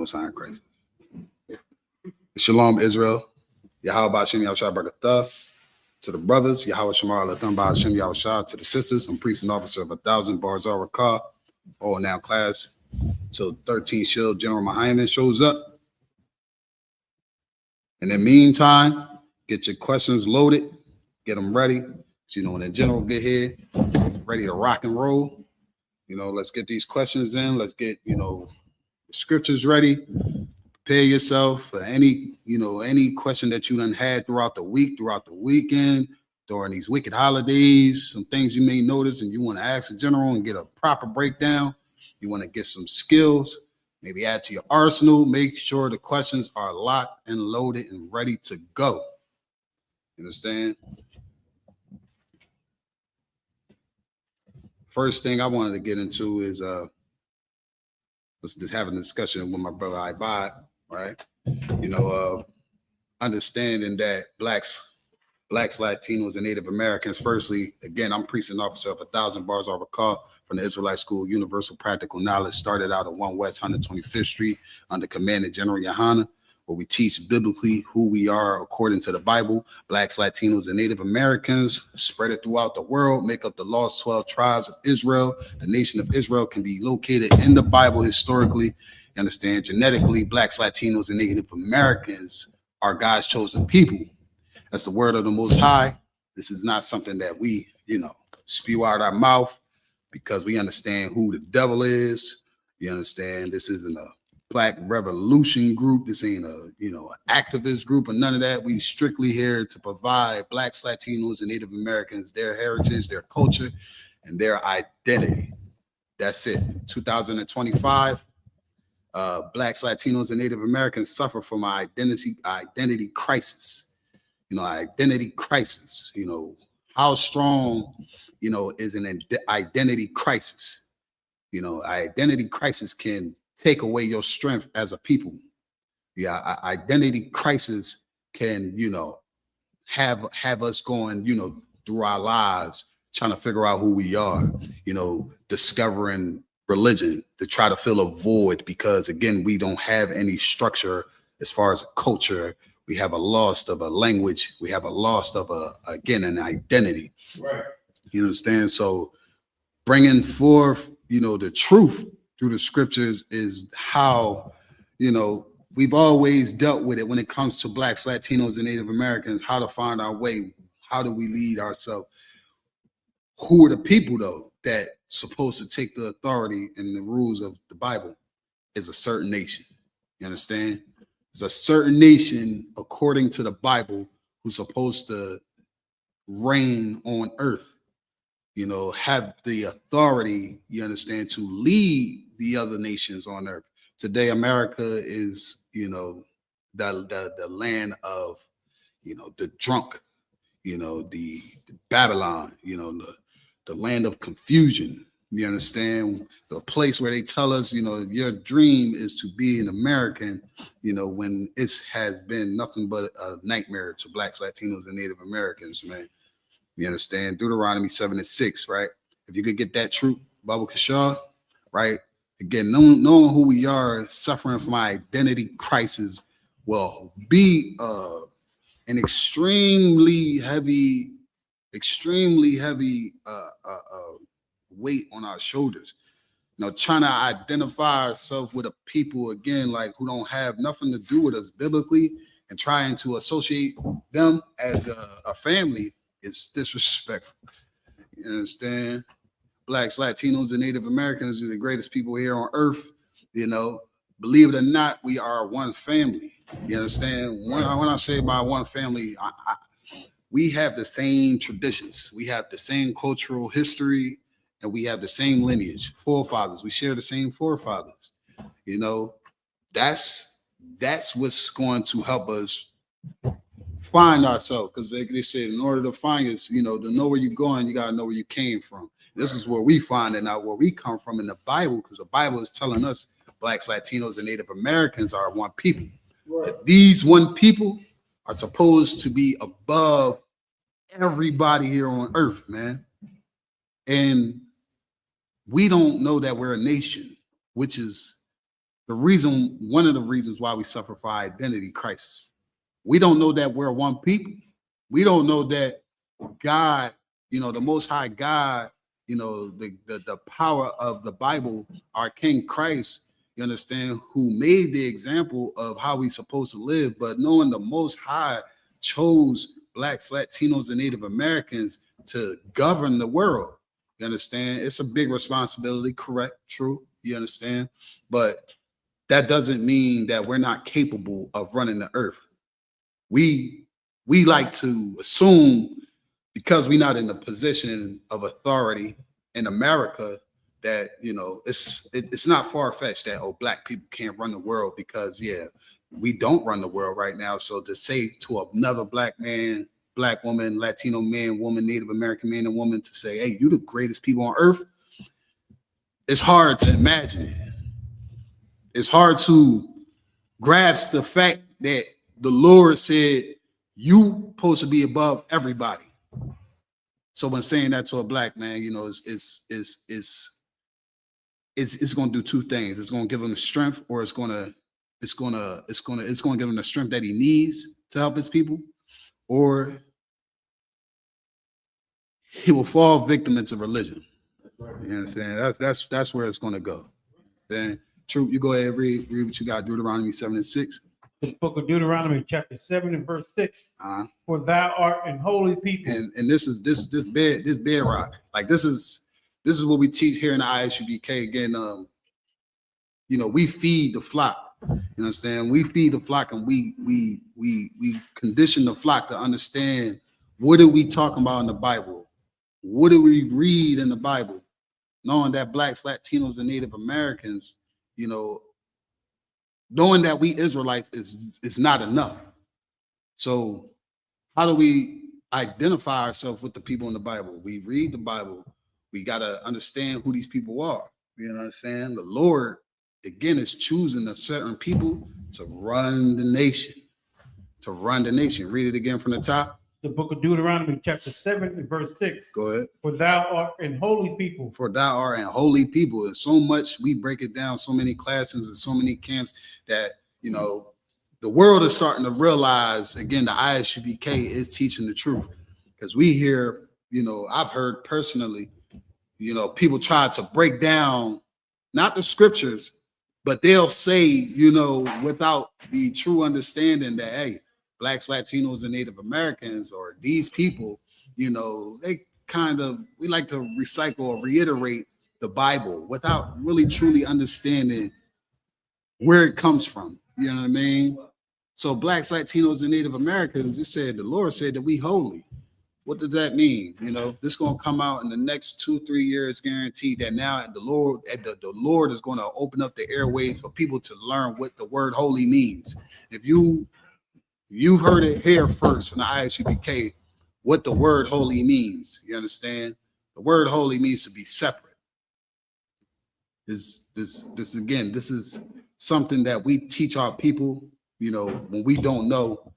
Most High in Christ. Shalom, Israel. Yahweh Hashem Yahushua Barakatah. To the brothers, Yahweh Shamar Latham Hashem Yahushua. To the sisters, I'm priest and officer of 1,000 Bars Rakah. All now class. So 13 Shield General Mahayaman shows up. In the meantime, get your questions loaded. Get them ready. So, when the general get here, ready to rock and roll. Let's get these questions in. Let's get, the scriptures ready. Prepare yourself for any question that you done had throughout the week, throughout the weekend, during these wicked holidays, some things you may notice and you want to ask the general and get a proper breakdown. You want to get some skills, maybe add to your arsenal. Make sure the questions are locked and loaded and ready to go. You understand? First thing I wanted to get into is let's just have a discussion with my brother I.S.U.P.K, right? Understanding that blacks, Latinos, and Native Americans. Firstly, again, I'm priest and officer of 1,000 Bars Rakah from the Israelite School, Universal Practical Knowledge. Started out at 1 West 125th Street under command of General YAHANNA, where we teach biblically who we are according to the Bible. Blacks, Latinos, and Native Americans spread it throughout the world, make up the lost 12 tribes of Israel. The nation of Israel can be located in the Bible historically. You understand? Genetically, blacks, Latinos, and Native Americans are God's chosen people. That's the word of the Most High. This is not something that we, spew out our mouth because we understand who the devil is. You understand? This isn't a Black revolution group. This ain't a, an activist group or none of that. We strictly here to provide blacks, Latinos, and Native Americans their heritage, their culture, and their identity. That's it. 2025, blacks, Latinos, and Native Americans suffer from an identity crisis. Identity crisis. How strong, is an identity crisis. Identity crisis can take away your strength as a people. Identity crisis can, have us going, through our lives, trying to figure out who we are, discovering religion to try to fill a void because, again, we don't have any structure as far as a culture. We have a loss of a language. We have a loss of an identity. Right. You understand? So bringing forth, the truth through the scriptures is how, we've always dealt with it when it comes to blacks, Latinos, and Native Americans, how to find our way. How do we lead ourselves? Who are the people, though, that supposed to take the authority and the rules of the Bible? Is a certain nation. You understand? It's a certain nation, according to the Bible, who's supposed to reign on earth, have the authority, you understand, to lead the other nations on earth. Today, America is, the land of, the drunk, the Babylon, the land of confusion. You understand? The place where they tell us, your dream is to be an American, when it has been nothing but a nightmare to blacks, Latinos, and Native Americans, man. You understand? Deuteronomy 7:6, right? If you could get that truth, Baba Kashaw, right? Again, knowing who we are, suffering from our identity crisis will be an extremely heavy weight on our shoulders. Trying to identify ourselves with a people, again, like who don't have nothing to do with us biblically, and trying to associate them as a family is disrespectful. You understand? Blacks, Latinos, and Native Americans are the greatest people here on earth. Believe it or not, we are one family. You understand? When I say by one family, we have the same traditions. We have the same cultural history, and we have the same lineage, forefathers. We share the same forefathers. That's what's going to help us find ourselves, because they said in order to find us, to know where you're going, you got to know where you came from. This is where we find it out, where we come from in the Bible, because the Bible is telling us blacks, Latinos, and Native Americans are one people. Right. That these one people are supposed to be above everybody here on earth, man. And we don't know that we're a nation, which is one of the reasons why we suffer for identity crisis. We don't know that we're one people. We don't know that God, the Most High God, the power of the Bible, our King Christ, you understand, who made the example of how we're supposed to live, but knowing the Most High chose Blacks, Latinos, and Native Americans to govern the world. You understand? It's a big responsibility, correct, true, you understand? But that doesn't mean that we're not capable of running the earth. We like to assume, because we're not in a position of authority in America, that it's not far-fetched that Black people can't run the world, because we don't run the world right now. So to say to another Black man, Black woman, Latino man, woman, Native American man and woman, to say, hey, you're the greatest people on earth, it's hard to imagine it. It's hard to grasp the fact that the Lord said you supposed to be above everybody. So when saying that to a Black man, it's going to do two things. It's going to give him the strength, or it's going to give him the strength that he needs to help his people, or he will fall victim into religion. You understand? That's where it's going to go. Then, True, you go ahead and read what you got. Deuteronomy 7:6. The book of Deuteronomy, chapter 7 and verse 6. For thou art an holy people. And this bedrock. Like this is what we teach here in the I.S.U.P.K. Again, we feed the flock. You understand? We feed the flock, and we condition the flock to understand, what are we talking about in the Bible? What do we read in the Bible? Knowing that Blacks, Latinos, and Native Americans, knowing that we Israelites is not enough. So how do we identify ourselves with the people in the Bible? We read the Bible. We got to understand who these people are. You know what I'm saying? The Lord, again, is choosing a certain people to run the nation. Read it again from the top. The book of Deuteronomy, chapter 7 and verse 6. Go ahead. For thou art an holy people. For thou art an holy people. And so much, we break it down, so many classes and so many camps, that, the world is starting to realize, again, the I.S.U.P.K. is teaching the truth. Because we hear, I've heard personally, people try to break down, not the scriptures, but they'll say, without the true understanding that, hey, Blacks, Latinos, and Native Americans, or these people, we like to recycle or reiterate the Bible without really truly understanding where it comes from. You know what I mean? So Blacks, Latinos, and Native Americans, the Lord said that we holy. What does that mean? This is going to come out in the next 2-3 years, guaranteed, that now the Lord is going to open up the airways for people to learn what the word holy means. If you've heard it here first from the I.S.U.P.K. what the word holy means. You understand? The word holy means to be separate. This is something that we teach our people, when we don't know.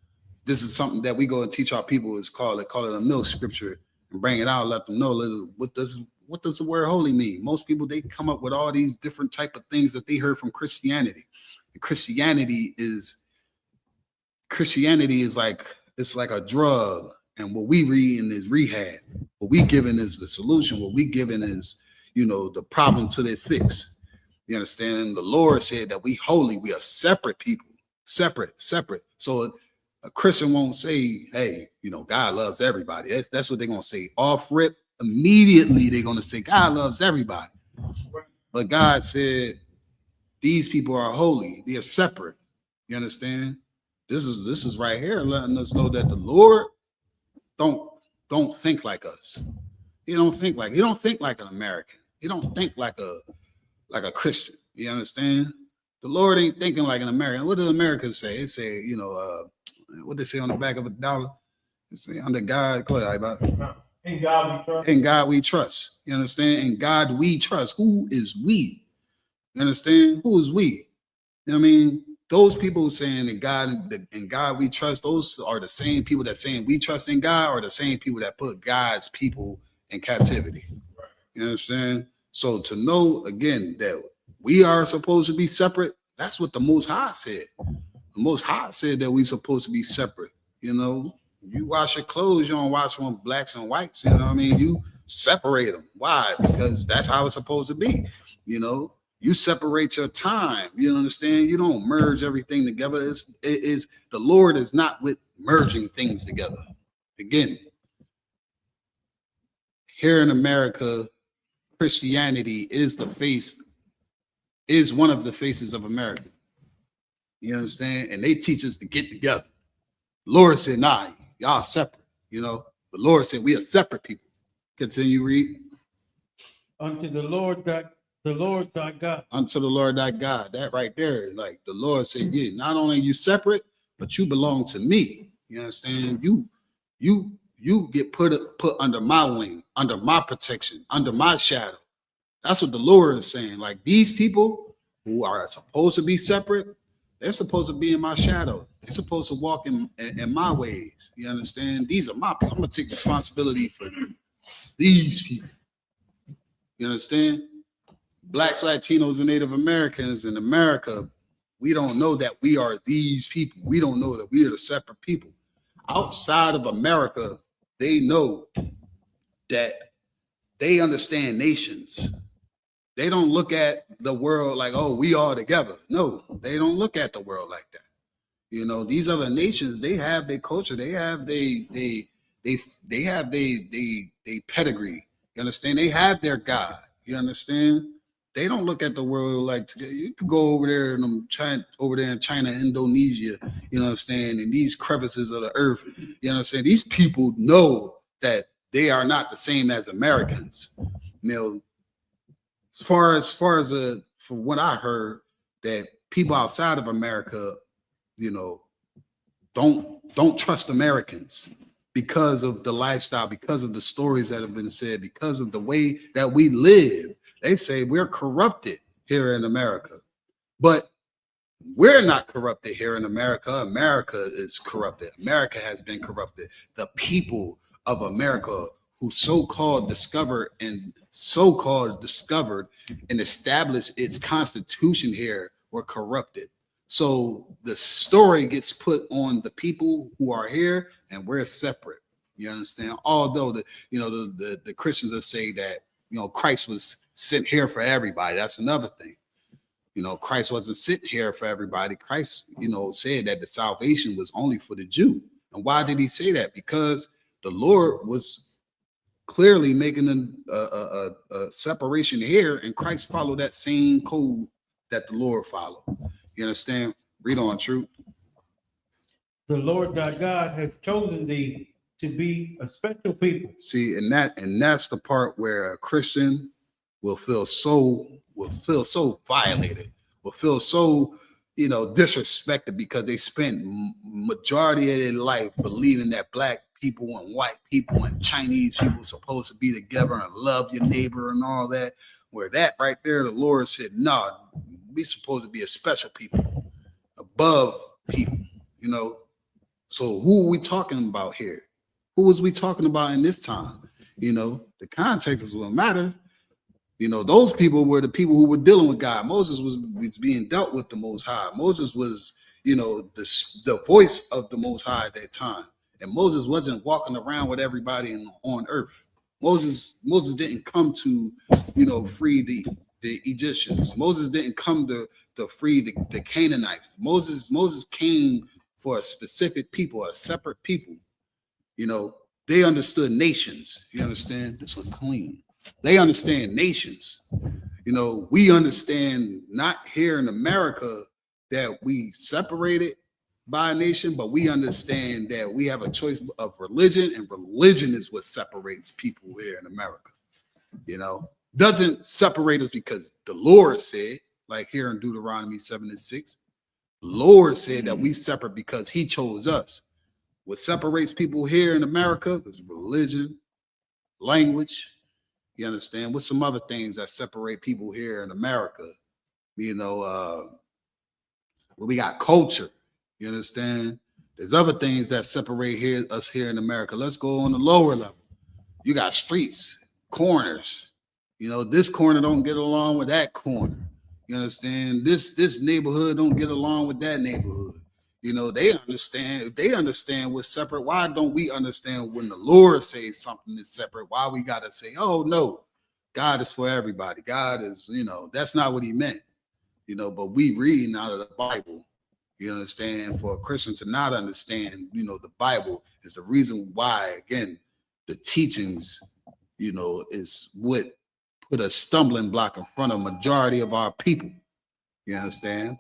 This is something that we go and teach our people, is call it a milk scripture, and bring it out, let them know what does the word holy mean. Most people, they come up with all these different type of things that they heard from Christianity. And Christianity is like, it's like a drug, and what we reading is rehab. What we giving is the solution. What we giving is, the problem to their fix. You understand? The Lord said that we holy, we are separate people, separate. So a Christian won't say, hey, God loves everybody. That's what they're gonna say off rip. Immediately they're gonna say God loves everybody. But God said these people are holy, they are separate. You understand? This is right here letting us know that the Lord don't think like us. He don't think like an American. He don't think like a Christian. You understand? The Lord ain't thinking like an American. What do Americans say? They say, what they say on the back of a dollar? They say, under God, go ahead, about in God we trust. In God we trust. You understand? In God we trust. Who is we? You understand? Who is we? You know what I mean? Those people saying in God we trust, those are the same people that saying we trust in God, or the same people that put God's people in captivity. You understand? So to know, again, that we are supposed to be separate, That's what the Most High said. The Most High said that we supposed to be separate. You know, you wash your clothes, you don't wash them blacks and whites. You know what I mean? You separate them. Why? Because that's how it's supposed to be. You know, you separate your time. You understand? You don't merge everything together. The Lord is not with merging things together. Again, here in America, Christianity is one of the faces of America. You understand? And they teach us to get together. The Lord said, nah, y'all separate. You know, the Lord said we are separate people. Continue, read. Unto the Lord thy God. Unto the Lord thy God. That right there, like the Lord said, yeah, not only are you separate, but you belong to me. You understand? You get put under my wing, under my protection, under my shadow. That's what the Lord is saying. Like these people who are supposed to be separate, they're supposed to be in my shadow. They're supposed to walk in my ways. You understand? These are my people. I'm gonna take responsibility for these people. You understand? Blacks, Latinos, and Native Americans in America, we don't know that we are these people. We don't know that we are the separate people. Outside of America, they know that they understand nations. They don't look at the world like, oh, we are together. No, they don't look at the world like that. You know, these other nations, they have their culture, they have their pedigree. You understand? They have their God. You understand? They don't look at the world like you could go over there in China, Indonesia, you understand, in these crevices of the earth. You understand? These people know that they are not the same as Americans. You know, as far as from what I heard, that people outside of America, you know, don't trust Americans because of the lifestyle, because of the stories that have been said, because of the way that we live. They say we're corrupted here in America, but we're not corrupted here in America. America is corrupted. America has been corrupted. The people of America who so-called discovered and established its constitution here were corrupted. So the story gets put on the people who are here, and we're separate. You understand? Although the Christians will say that, you know, Christ was sent here for everybody. That's another thing. You know, Christ wasn't sent here for everybody. Christ, you know, said that the salvation was only for the Jew. And why did he say that? Because the Lord was clearly making a separation here, and Christ followed that same code that the Lord followed. You understand? Read on, Truth. The Lord thy God has chosen thee to be a special people. See, and that's the part where a Christian will feel so violated, will feel so, you know, disrespected because they spent majority of their life believing that black people and white people and Chinese people are supposed to be together and love your neighbor and all that. Where that right there, the Lord said, no, we supposed to be a special people, above people, you know. So who are we talking about here? Who was we talking about in this time? You know, the context is what matters. You know, those people were the people who were dealing with God. Moses was being dealt with the Most High. Moses was, you know, the voice of the Most High at that time. And Moses wasn't walking around with everybody on earth. Moses didn't come to, you know, free the Egyptians. Moses didn't come to free the Canaanites. Moses came for a specific people, a separate people. You know, they understood nations. You understand? This was clean. They understand nations. You know, we understand not here in America that we separated by a nation, but we understand that we have a choice of religion, and religion is what separates people here in America. You know, doesn't separate us because the Lord said, like here in Deuteronomy 7:6, the Lord said that we separate because he chose us. What separates people here in America is religion, language. You understand? What's some other things that separate people here in America? You know, well, we got culture. You understand? There's other things that separate us here in America. Let's go on the lower level. You got streets, corners. You know, this corner don't get along with that corner. You understand? This neighborhood don't get along with that neighborhood. You know, they understand what's separate. Why don't we understand when the Lord says something is separate? Why we gotta say, oh no, God is for everybody. God is, that's not what he meant. But we reading out of the Bible. You understand? For a Christian to not understand, the Bible is the reason why, again, the teachings, is what put a stumbling block in front of majority of our people. You understand?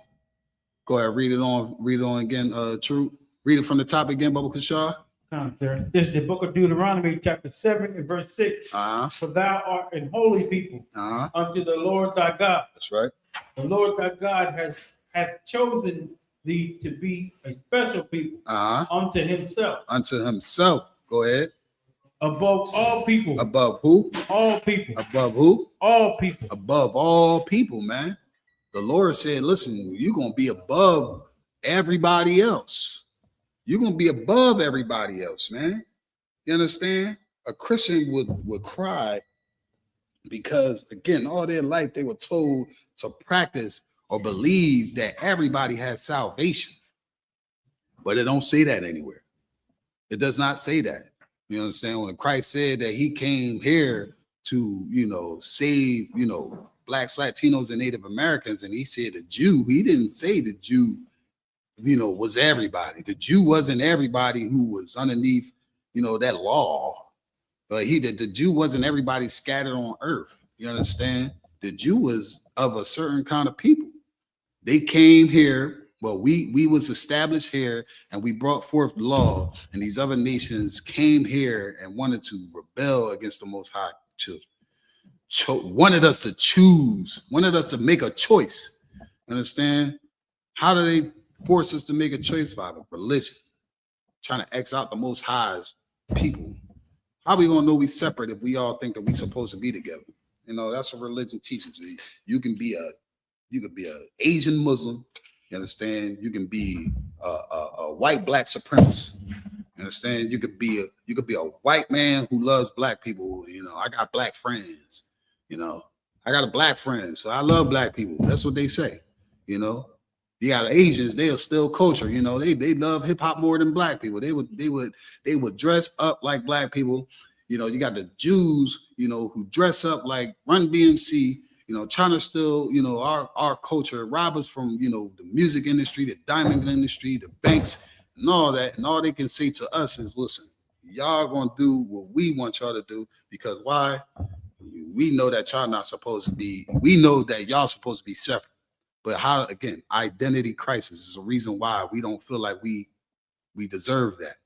Go ahead, read it on again, True. Read it from the top again, Baba Kashar. Sir. This is the book of Deuteronomy, chapter 7 and verse 6. For thou art an holy people unto the Lord thy God. That's right. The Lord thy God hath chosen thee to be a special people unto himself. Unto himself. Go ahead. Above all people. Above who? All people. Above who? All people. Above all people, man. The Lord said, listen, you're going to be above everybody else. You're going to be above everybody else, man. You understand? A Christian would cry because, again, all their life they were told to practice or believe that everybody has salvation. But it don't say that anywhere. It does not say that. You understand? When Christ said that he came here to, save, Blacks, Latinos, and Native Americans, and he said the Jew, he didn't say the Jew, was everybody. The Jew wasn't everybody who was underneath, that law. But the Jew wasn't everybody scattered on earth. You understand? The Jew was of a certain kind of people. They came here. Well, we was established here, and we brought forth law, and these other nations came here and wanted to rebel against the Most High. Wanted us to choose, wanted us to make a choice. Understand? How do they force us to make a choice? By religion, trying to X out the Most High's people. How we gonna know we separate if we all think that we supposed to be together? That's what religion teaches. You can be a Asian Muslim. You understand? You can be a white black supremacist. You understand? You could be a white man who loves black people. I got black friends. I got a black friend, so I love black people. That's what they say. You got Asians, they are still culture. They love hip hop more than black people. They would dress up like black people. You got the Jews, who dress up like Run DMC. Trying to steal, our culture, rob us from, the music industry, the diamond industry, the banks, and all that. And all they can say to us is, listen, y'all gonna do what we want y'all to do, because why? We know that y'all not supposed to be, we know that y'all supposed to be separate. But how, again, identity crisis is a reason why we don't feel like we deserve that.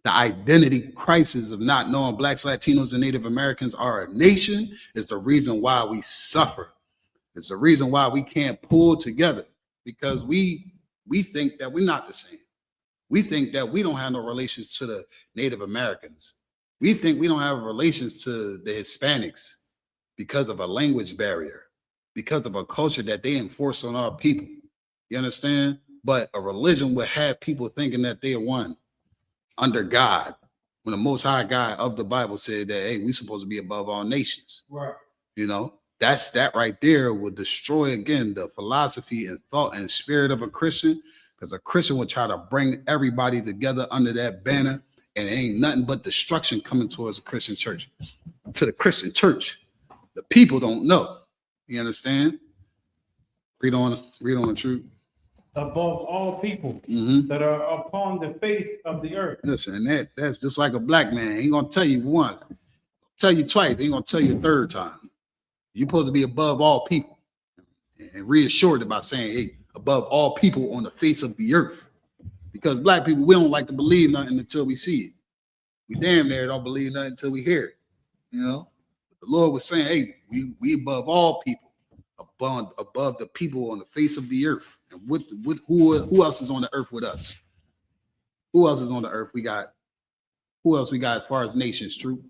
The identity crisis of not knowing Blacks, Latinos, and Native Americans are a nation is the reason why we suffer. It's the reason why we can't pull together, because we think that we're not the same. We think that we don't have no relations to the Native Americans. We think we don't have relations to the Hispanics because of a language barrier, because of a culture that they enforce on our people. You understand? But a religion would have people thinking that they are one under God, when the Most High God of the Bible said that, hey, we're supposed to be above all nations. Right. That right there would destroy, again, the philosophy and thought and spirit of a Christian, because a Christian would try to bring everybody together under that banner, and it ain't nothing but destruction coming towards a Christian church. To the Christian church, the people don't know. You understand? Read on, Truth. Above all people that are upon the face of the earth. Listen, that's just like a black man. He ain't gonna tell you once, tell you twice, he ain't gonna tell you a third time. You're supposed to be above all people, and reassured about saying, hey, above all people on the face of the earth. Because black people, we don't like to believe nothing until we see it. We damn near don't believe nothing until we hear it. The Lord was saying, hey, we above all people. Above the people on the face of the earth. And who else is on the earth with us? Who else is on the earth? Who else we got as far as nations? True.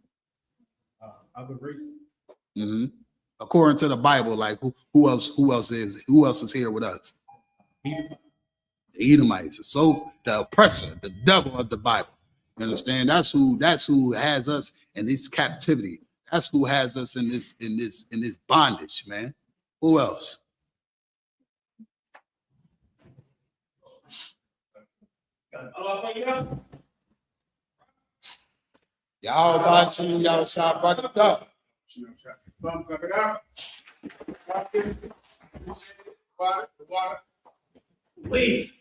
Other races. According to the Bible, like who else is here with us? The Edomites, so the oppressor, the devil of the Bible. You understand? That's who has us in this captivity. That's who has us in this bondage, man. Who else? Y'all watching, y'all shop by the top. Wait.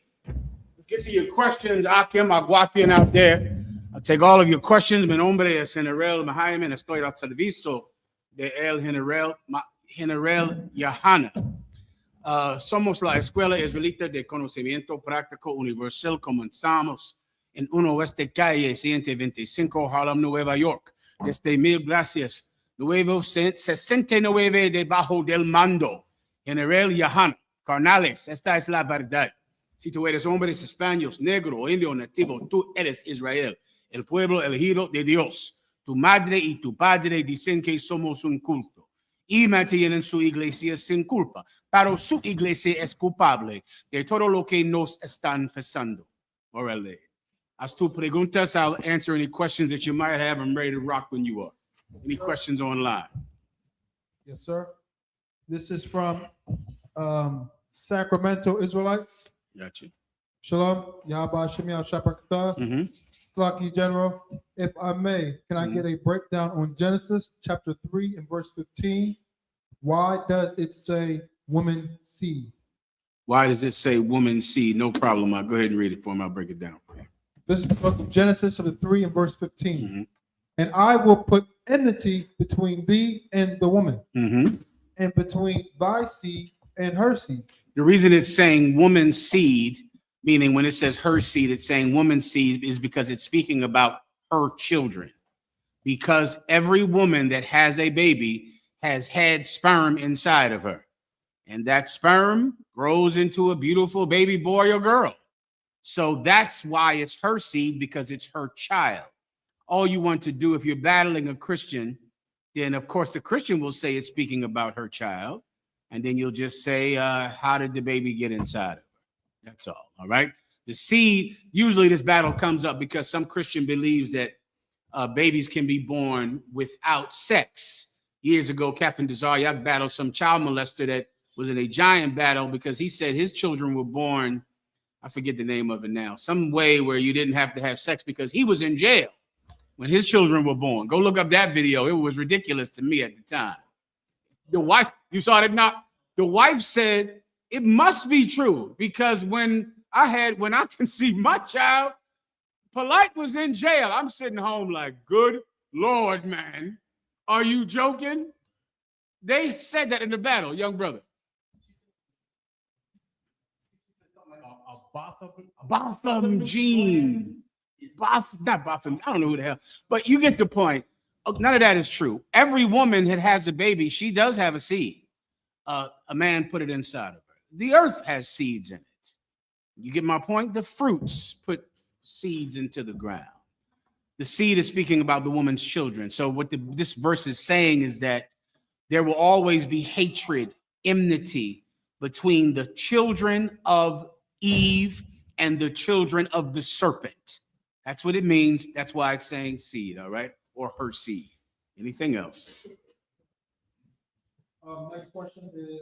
Let's get to your questions. Akim, Aguatian out there. I'll take all of your questions. Mi nombre es General Mahayaman. Estoy al servicio de el General YAHANNA. Somos la Escuela Israelita de Conocimiento Práctico Universal. Comenzamos en 1 West Calle 125, Harlem, Nueva York. Desde mil gracias. Nuevo 69 debajo del mando. General YAHANNA. Carnales, esta es la verdad. Si tú eres hombres españoles, negro, indio, nativo, tú eres Israel, el pueblo elegido de Dios. Tu madre y tu padre dicen que somos un culto y mantienen su iglesia sin culpa, pero su iglesia es culpable de todo lo que nos están pasando. Órale. As tu preguntas, I'll answer any questions that you might have. I'm ready to rock when you are. Any questions online? Yes, sir. This is from Sacramento Israelites. Gotcha. Shalom, Yahweh Shem Yahshua Lucky General. If I may, can I get a breakdown on Genesis chapter 3 and verse 15? Why does it say woman seed? Why does it say woman seed? No problem. I'll go ahead and read it for him. I'll break it down for you. This is the book of Genesis chapter 3 and verse 15. And I will put enmity between thee and the woman, and between thy seed and her seed. The reason it's saying woman seed, meaning when it says her seed, it's saying woman seed, is because it's speaking about her children. Because every woman that has a baby has had sperm inside of her. And that sperm grows into a beautiful baby boy or girl. So that's why it's her seed, because it's her child. All you want to do if you're battling a Christian, then of course the Christian will say it's speaking about her child. And then you'll just say, how did the baby get inside of her? That's all right? The seed, usually this battle comes up because some Christian believes that babies can be born without sex. Years ago, Captain Desaryak battled some child molester that was in a giant battle because he said his children were born, I forget the name of it now, some way where you didn't have to have sex because he was in jail when his children were born. Go look up that video. It was ridiculous to me at the time. The wife, you saw it not? The wife said, it must be true because when I conceived my child, Polite was in jail. I'm sitting home like, good Lord, man. Are you joking? They said that in the battle, young brother. Botham gene. Not Botham. I don't know who the hell. But you get the point. None of that is true. Every woman that has a baby, she does have a seed. A man put it inside of her. The earth has seeds in it. You get my point? The fruits put seeds into the ground. The seed is speaking about the woman's children. So what this verse is saying is that there will always be hatred, enmity between the children of Eve and the children of the serpent. That's what it means. That's why it's saying seed, all right? Or her seed. Anything else? Next question is,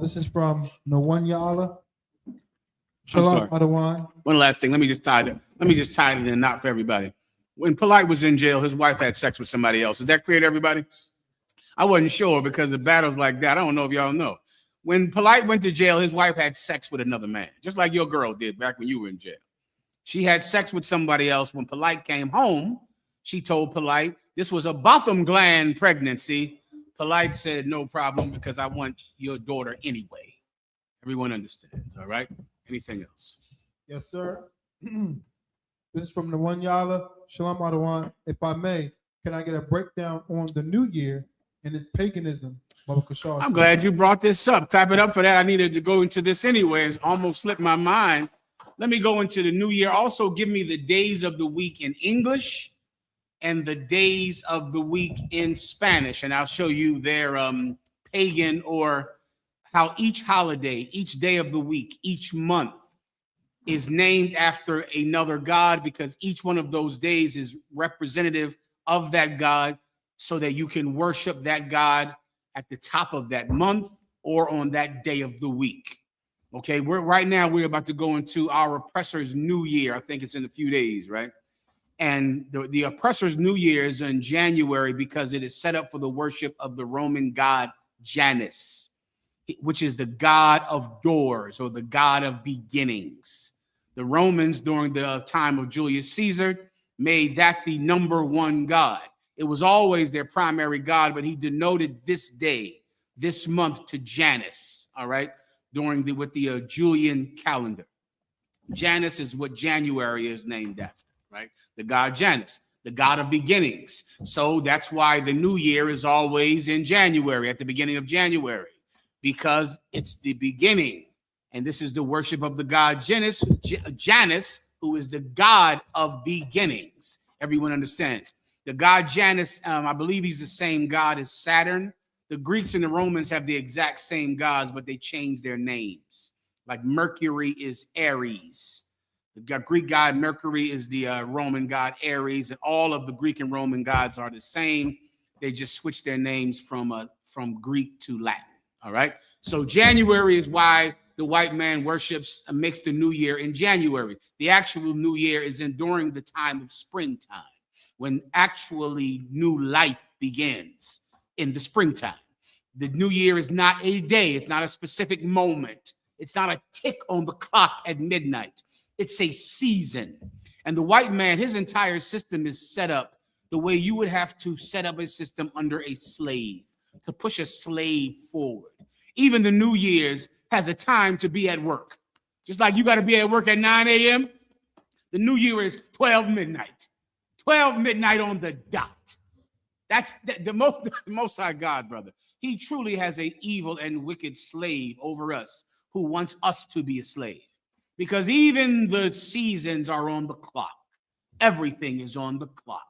this is from Nawanya. Shalom, Adawan. One last thing. Let me just tie it in a knot for everybody. When Polite was in jail, his wife had sex with somebody else. Is that clear to everybody? I wasn't sure because of battles like that. I don't know if y'all know. When Polite went to jail, his wife had sex with another man, just like your girl did back when you were in jail. She had sex with somebody else. When Polite came home, she told Polite this was a Botham gland pregnancy. Polite said, no problem, because I want your daughter anyway. Everyone understands, all right? Anything else? Yes, sir. This is from the one Yala. Shalom Adawan. If I may, can I get a breakdown on the new year and its paganism? I'm glad you brought this up. Clap it up for that. I needed to go into this anyway. It's almost slipped my mind. Let me go into the new year. Also, give me the days of the week in English and the days of the week in Spanish. And I'll show you their pagan, or how each holiday, each day of the week, each month is named after another god, because each one of those days is representative of that god, so that you can worship that god at the top of that month or on that day of the week. Okay, right now we're about to go into our oppressor's new year. I think it's in a few days, right? And the oppressor's new year is in January because it is set up for the worship of the Roman god Janus, which is the god of doors or the god of beginnings. The Romans during the time of Julius Caesar made that the number one god. It was always their primary god, but he denoted this day, this month to Janus, all right, with the Julian calendar. Janus is what January is named after, right? The god Janus, the god of beginnings. So that's why the new year is always in January, at the beginning of January, because it's the beginning. And this is the worship of the god Janus, who is the god of beginnings. Everyone understands. The god Janus, I believe he's the same god as Saturn. The Greeks and the Romans have the exact same gods, but they changed their names. Like Mercury is Aries. The Greek god Mercury is the Roman god Aries, and all of the Greek and Roman gods are the same. They just switched their names from Greek to Latin. All right. So January is why the white man makes the new year in January. The actual new year is during the time of springtime, when actually new life begins in the springtime. The new year is not a day. It's not a specific moment. It's not a tick on the clock at midnight. It's a season. And the white man, his entire system is set up the way you would have to set up a system under a slave, to push a slave forward. Even the New Year's has a time to be at work. Just like you got to be at work at 9 a.m., the New Year is 12 midnight. 12 midnight on the dot. That's the most high God, brother. He truly has an evil and wicked slave over us who wants us to be a slave. Because even the seasons are on the clock. Everything is on the clock.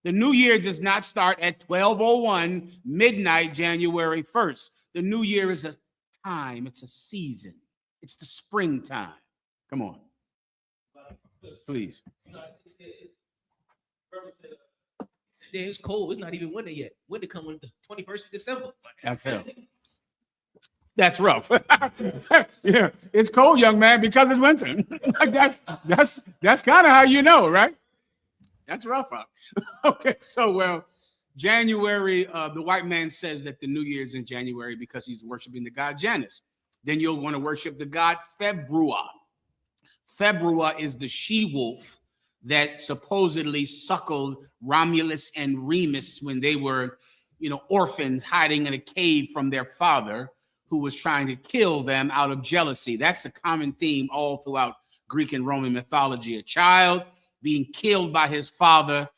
The new year does not start at 12:01 midnight, January 1st. The new year is a time. It's a season. It's the springtime. Come on. Please. It's cold. It's not even winter yet. Winter coming the 21st of December. That's hell. That's rough. Yeah, it's cold, young man, because it's winter. That's kind of how you know, right? That's rough out. Okay, so January, the white man says that the new year is in January because he's worshiping the god Janus. Then you'll want to worship the god February. February is the she-wolf that supposedly suckled Romulus and Remus when they were, orphans hiding in a cave from their father, who was trying to kill them out of jealousy. That's a common theme all throughout Greek and Roman mythology. A child being killed by his father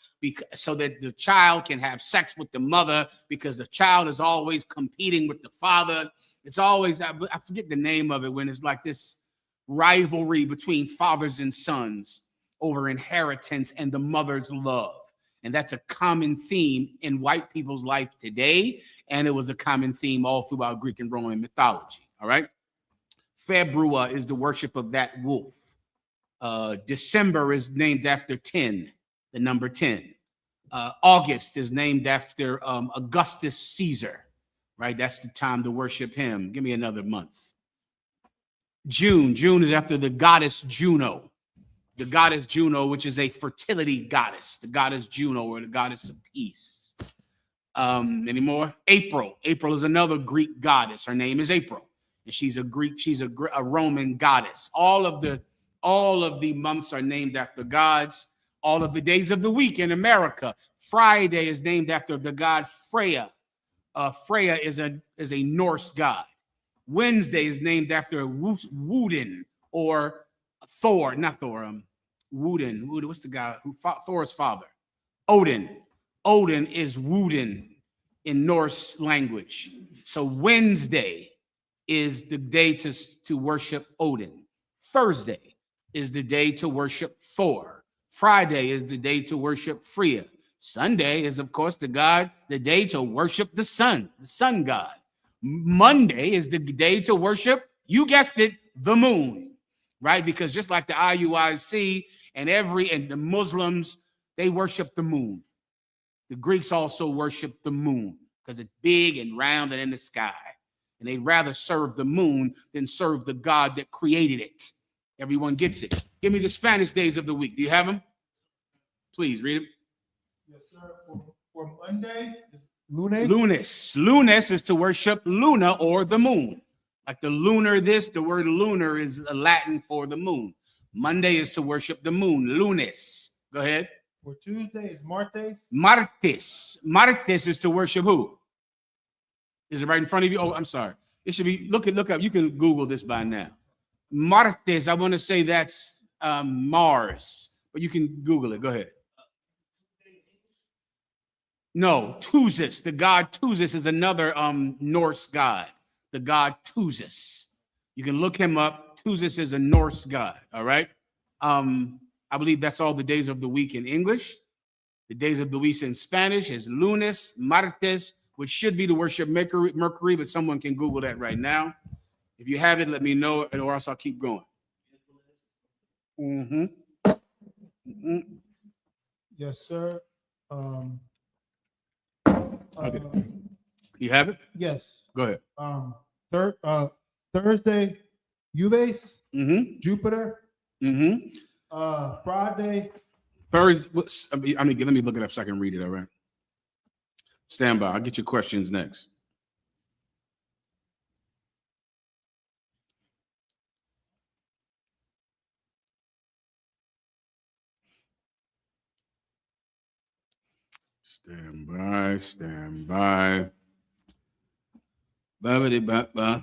so that the child can have sex with the mother, because the child is always competing with the father. It's always, I forget the name of it, when it's like this rivalry between fathers and sons over inheritance and the mother's love. And that's a common theme in white people's life today. And it was a common theme all throughout Greek and Roman mythology. All right. February is the worship of that wolf. December is named after 10, the number 10. August is named after Augustus Caesar, right? That's the time to worship him. Give me another month. June is after the goddess Juno. The goddess Juno, which is a fertility goddess, the goddess Juno, or the goddess of peace. Any more? April is another Greek goddess. Her name is April, and she's a Roman goddess. All of the months are named after gods. All of the days of the week in America. Friday is named after the god Freya. Freya is a Norse god. Wednesday is named after Woden, or Thor, not Thor, Woden. What's the guy who fought Thor's father? Odin. Odin is Woden in Norse language. So Wednesday is the day to worship Odin. Thursday is the day to worship Thor. Friday is the day to worship Freya. Sunday is, of course, the day to worship the sun god. Monday is the day to worship, you guessed it, the moon, right? Because just like the IUIC and the Muslims, they worship the moon. The Greeks also worship the moon because it's big and round and in the sky. and they'd rather serve the moon than serve the God that created it. Everyone gets it. Give me the Spanish days of the week. Do you have them? Please read them. Yes, sir. For Monday, lunes. Lunes. Lunes is to worship Luna or the moon. Like the lunar this, the word lunar is Latin for the moon. Monday is to worship the moon. Lunes. Go ahead. For Tuesday is martes. Martes. Martes is to worship who? Is it right in front of you? Oh, I'm sorry. It should be, look up. You can Google this by now. Martes, I want to say that's Mars, but you can Google it. Go ahead. No, Tusis. The god Tusis is another Norse god. The god Tusis. You can look him up. Tusis is a Norse god. All right. I believe that's all the days of the week in English. The days of the week in Spanish is lunes, martes, which should be to worship Mercury, but someone can Google that right now. If you have it, let me know, or else I'll keep going. Yes, sir. Okay. You have it? Yes. Go ahead. Thursday, Uves, Jupiter. Friday. Thursday. Let me look it up so I can read it. All right. Stand by. I'll get your questions next. Stand by. Stand by. Bang.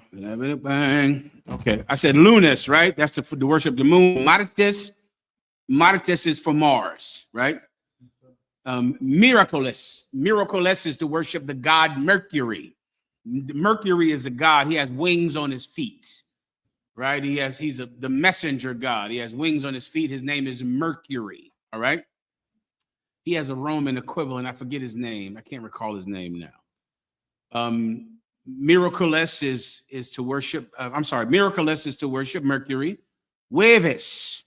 Okay, I said lunes, right? That's to worship the moon. Martes is for Mars, right? Miraculous is to worship the god Mercury. Mercury is a god. He has wings on his feet, right? He's the messenger god. He has wings on his feet. His name is Mercury. All right. He has a Roman equivalent. I forget his name. I can't recall his name now. Miraculous is to worship. Miraculous is to worship Mercury. Jueves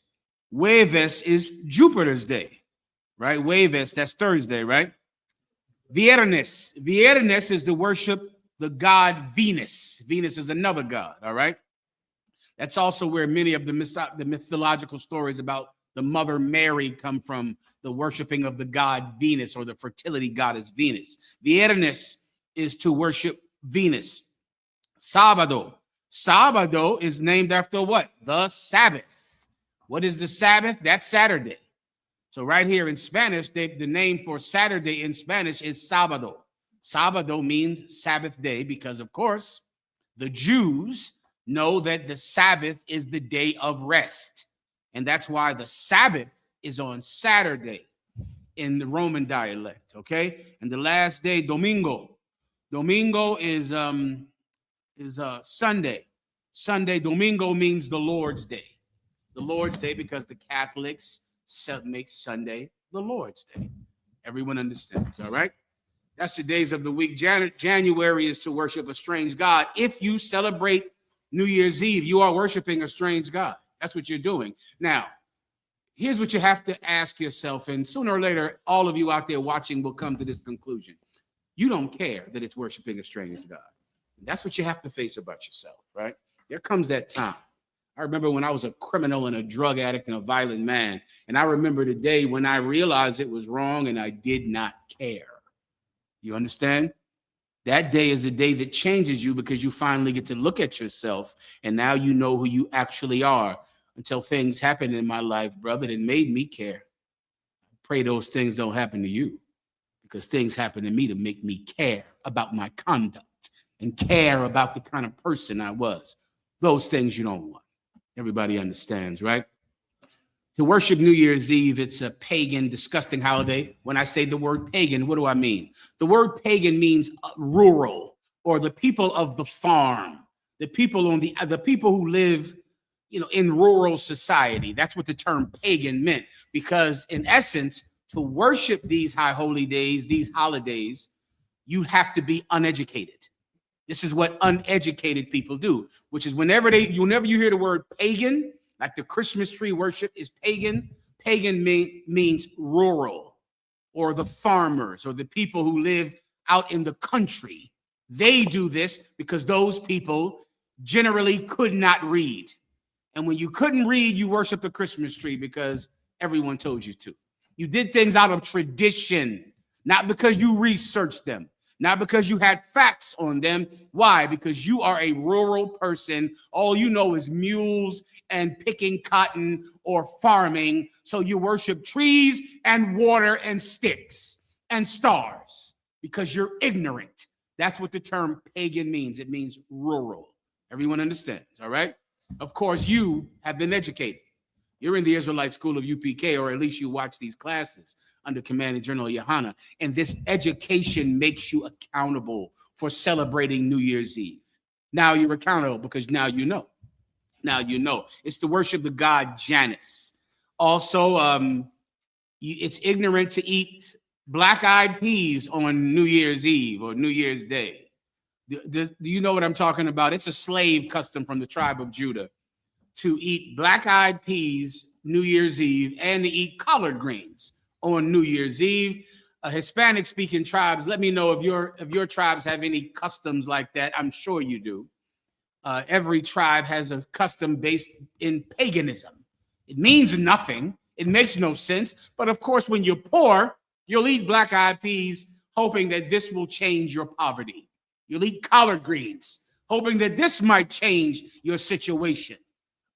is Jupiter's day, right? Jueves, that's Thursday, right? Viernes is to worship the god Venus. Venus is another god, all right? That's also where many of the mythological stories about the Mother Mary come from, the worshiping of the god Venus or the fertility goddess Venus. Viernes is to worship Venus. Sábado is named after what? The Sabbath. What is the Sabbath? That's Saturday. So right here in Spanish, the name for Saturday in Spanish is sábado. Sábado means Sabbath day because, of course, the Jews know that the Sabbath is the day of rest. And that's why the Sabbath is on Saturday in the Roman dialect, okay? And the last day, Domingo. Domingo is Sunday. Domingo means the Lord's Day. The Lord's Day because the Catholics make Sunday the Lord's Day. Everyone understands, all right? That's the days of the week. January is to worship a strange God. If you celebrate New Year's Eve, you are worshiping a strange God. That's what you're doing. Now, here's what you have to ask yourself, and sooner or later, all of you out there watching will come to this conclusion. You don't care that it's worshiping a strange God. That's what you have to face about yourself, right? There comes that time. I remember when I was a criminal and a drug addict and a violent man, and I remember the day when I realized it was wrong and I did not care. You understand? That day is a day that changes you because you finally get to look at yourself and now you know who you actually are. Until things happened in my life, brother, that made me care. Pray those things don't happen to you, because things happen to me to make me care about my conduct and care about the kind of person I was. Those things you don't want. Everybody understands, right? To worship New Year's Eve, it's a pagan, disgusting holiday. When I say the word pagan, what do I mean? The word pagan means rural, or the people of the farm, the people who live, in rural society. That's what the term pagan meant, because in essence, to worship these high holy days, these holidays, you have to be uneducated. This is what uneducated people do, which is whenever you hear the word pagan, like the Christmas tree worship is pagan. Pagan means rural, or the farmers, or the people who live out in the country. They do this because those people generally could not read. And when you couldn't read, you worshiped the Christmas tree because everyone told you to. You did things out of tradition, not because you researched them, not because you had facts on them. Why? Because you are a rural person. All you know is mules and picking cotton or farming. So you worship trees and water and sticks and stars because you're ignorant. That's what the term pagan means. It means rural. Everyone understands, all right? Of course, you have been educated. You're in the Israelite school of UPK, or at least you watch these classes under Commanding General YAHANNA. And this education makes you accountable for celebrating New Year's Eve. Now you're accountable because now you know. Now you know. It's to worship the god Janus. Also, it's ignorant to eat black-eyed peas on New Year's Eve or New Year's Day. Do you know what I'm talking about? It's a slave custom from the tribe of Judah to eat black-eyed peas New Year's Eve and to eat collard greens on New Year's Eve. Hispanic-speaking tribes, let me know if your tribes have any customs like that. I'm sure you do. Every tribe has a custom based in paganism. It means nothing. It makes no sense. But of course, when you're poor, you'll eat black-eyed peas, hoping that this will change your poverty. You'll eat collard greens, hoping that this might change your situation.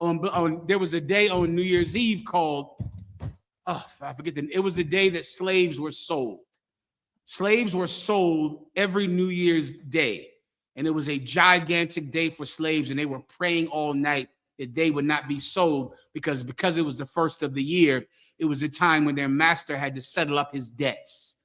There was a day on New Year's Eve called, it was the day that slaves were sold. Slaves were sold every New Year's Day. And it was a gigantic day for slaves. And they were praying all night that they would not be sold because it was the first of the year. It was a time when their master had to settle up his debts.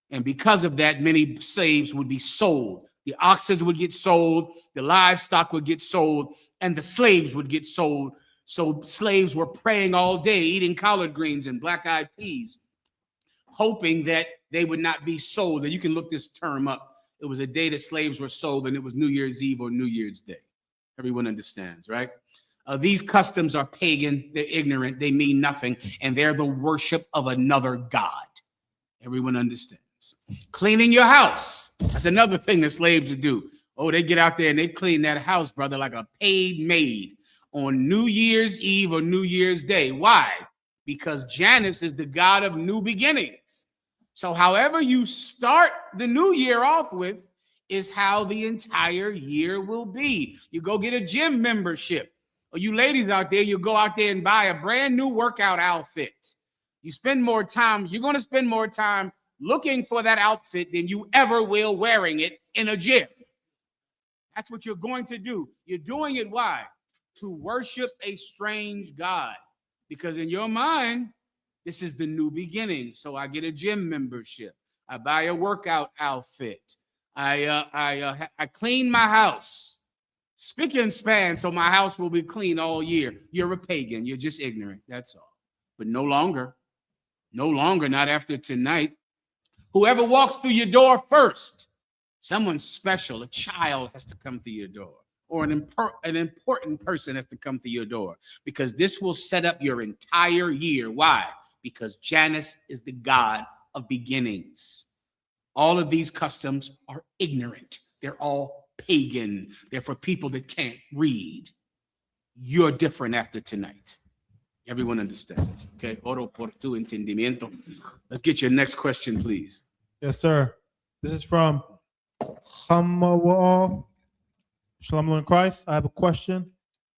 And because of that, many slaves would be sold. The oxen would get sold, the livestock would get sold, and the slaves would get sold. So slaves were praying all day, eating collard greens and black-eyed peas, hoping that they would not be sold. And you can look this term up. It was a day that slaves were sold, and it was New Year's Eve or New Year's Day. Everyone understands, right? These customs are pagan. They're ignorant. They mean nothing, and they're the worship of another god. Everyone understands. Cleaning your house. That's another thing that slaves would do. Oh, they get out there and they clean that house, brother, like a paid maid on New Year's Eve or New Year's Day. Why? Because Janus is the god of new beginnings. So however you start the new year off with is how the entire year will be. You go get a gym membership. Or you ladies out there, you go out there and buy a brand new workout outfit. You spend more time, you're going to spend more time looking for that outfit than you ever will wearing it in a gym. That's what you're going to do. You're doing it, why? To worship a strange god. Because in your mind, this is the new beginning. So I get a gym membership. I buy a workout outfit. I clean my house. Spick and span, so my house will be clean all year. You're a pagan. You're just ignorant. That's all. But no longer. No longer, not after tonight. Whoever walks through your door first, someone special, a child has to come through your door, or an important person has to come through your door, because this will set up your entire year. Why? Because Janus is the god of beginnings. All of these customs are ignorant. They're all pagan. They're for people that can't read. You're different after tonight. Everyone understands. Okay. Oro por tu entendimiento. Let's get your next question, please. Yes, sir. This is from Shalom in Christ. I have a question.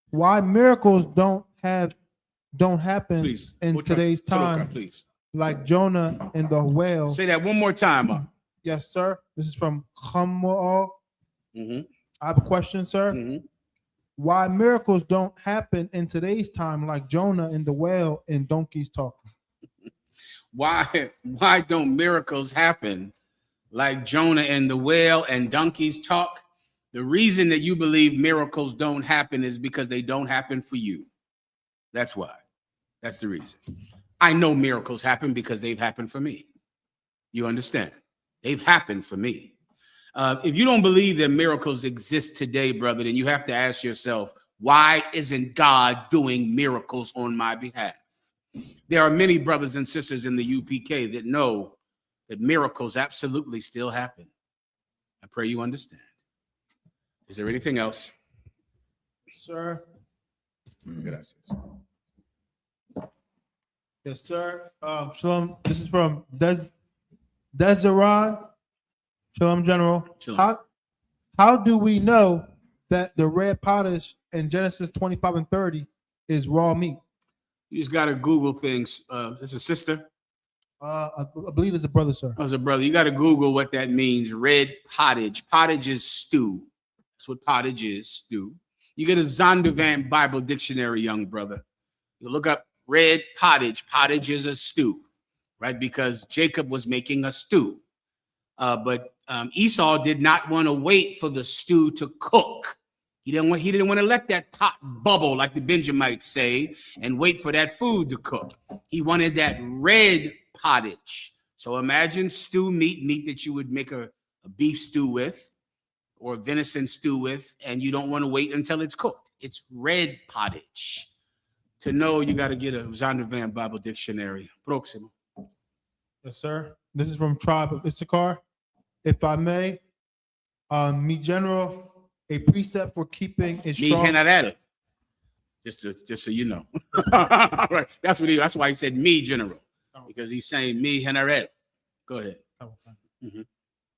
Why miracles don't happen Please. in today's time, please. like Jonah and the whale? Say that one more time. Yes, sir. This is from Hamal. Mm-hmm. I have a question, sir. Mm-hmm. Why miracles don't happen in today's time, like Jonah and the whale and donkeys talking? Why don't miracles happen like Jonah and the whale and donkeys talk? The reason that you believe miracles don't happen is because they don't happen for you. That's why. That's the reason. I know miracles happen because they've happened for me. You understand? They've happened for me. If you don't believe that miracles exist today, brother, then you have to ask yourself, why isn't God doing miracles on my behalf? There are many brothers and sisters in the UPK that know that miracles absolutely still happen. I pray you understand. Is there anything else? Sir. Gracias. Yes, sir. Shalom. This is from Desderon. Shalom, General. Shalom. How do we know that the red pottage in Genesis 25 and 30 is raw meat? You just got to Google things. It's a sister. I believe it's a brother, sir. Oh, it's a brother. You got to Google what that means. Red pottage. Pottage is stew. That's what pottage is, stew. You get a Zondervan Bible dictionary, young brother. You look up red pottage. Pottage is a stew, right? Because Jacob was making a stew. But Esau did not want to wait for the stew to cook. He didn't want to let that pot bubble, like the Benjamites say, and wait for that food to cook. He wanted that red pottage. So imagine stew meat that you would make a beef stew with or venison stew with, and you don't want to wait until it's cooked. It's red pottage. To know, you got to get a Zondervan Bible dictionary. Próximo. Yes, sir. This is from Tribe of Issachar. If I may, mi general, a precept for keeping it Mi strong. general. Just so you know. Right. That's why he said me general. Because he's saying me general. Go ahead. Mhm.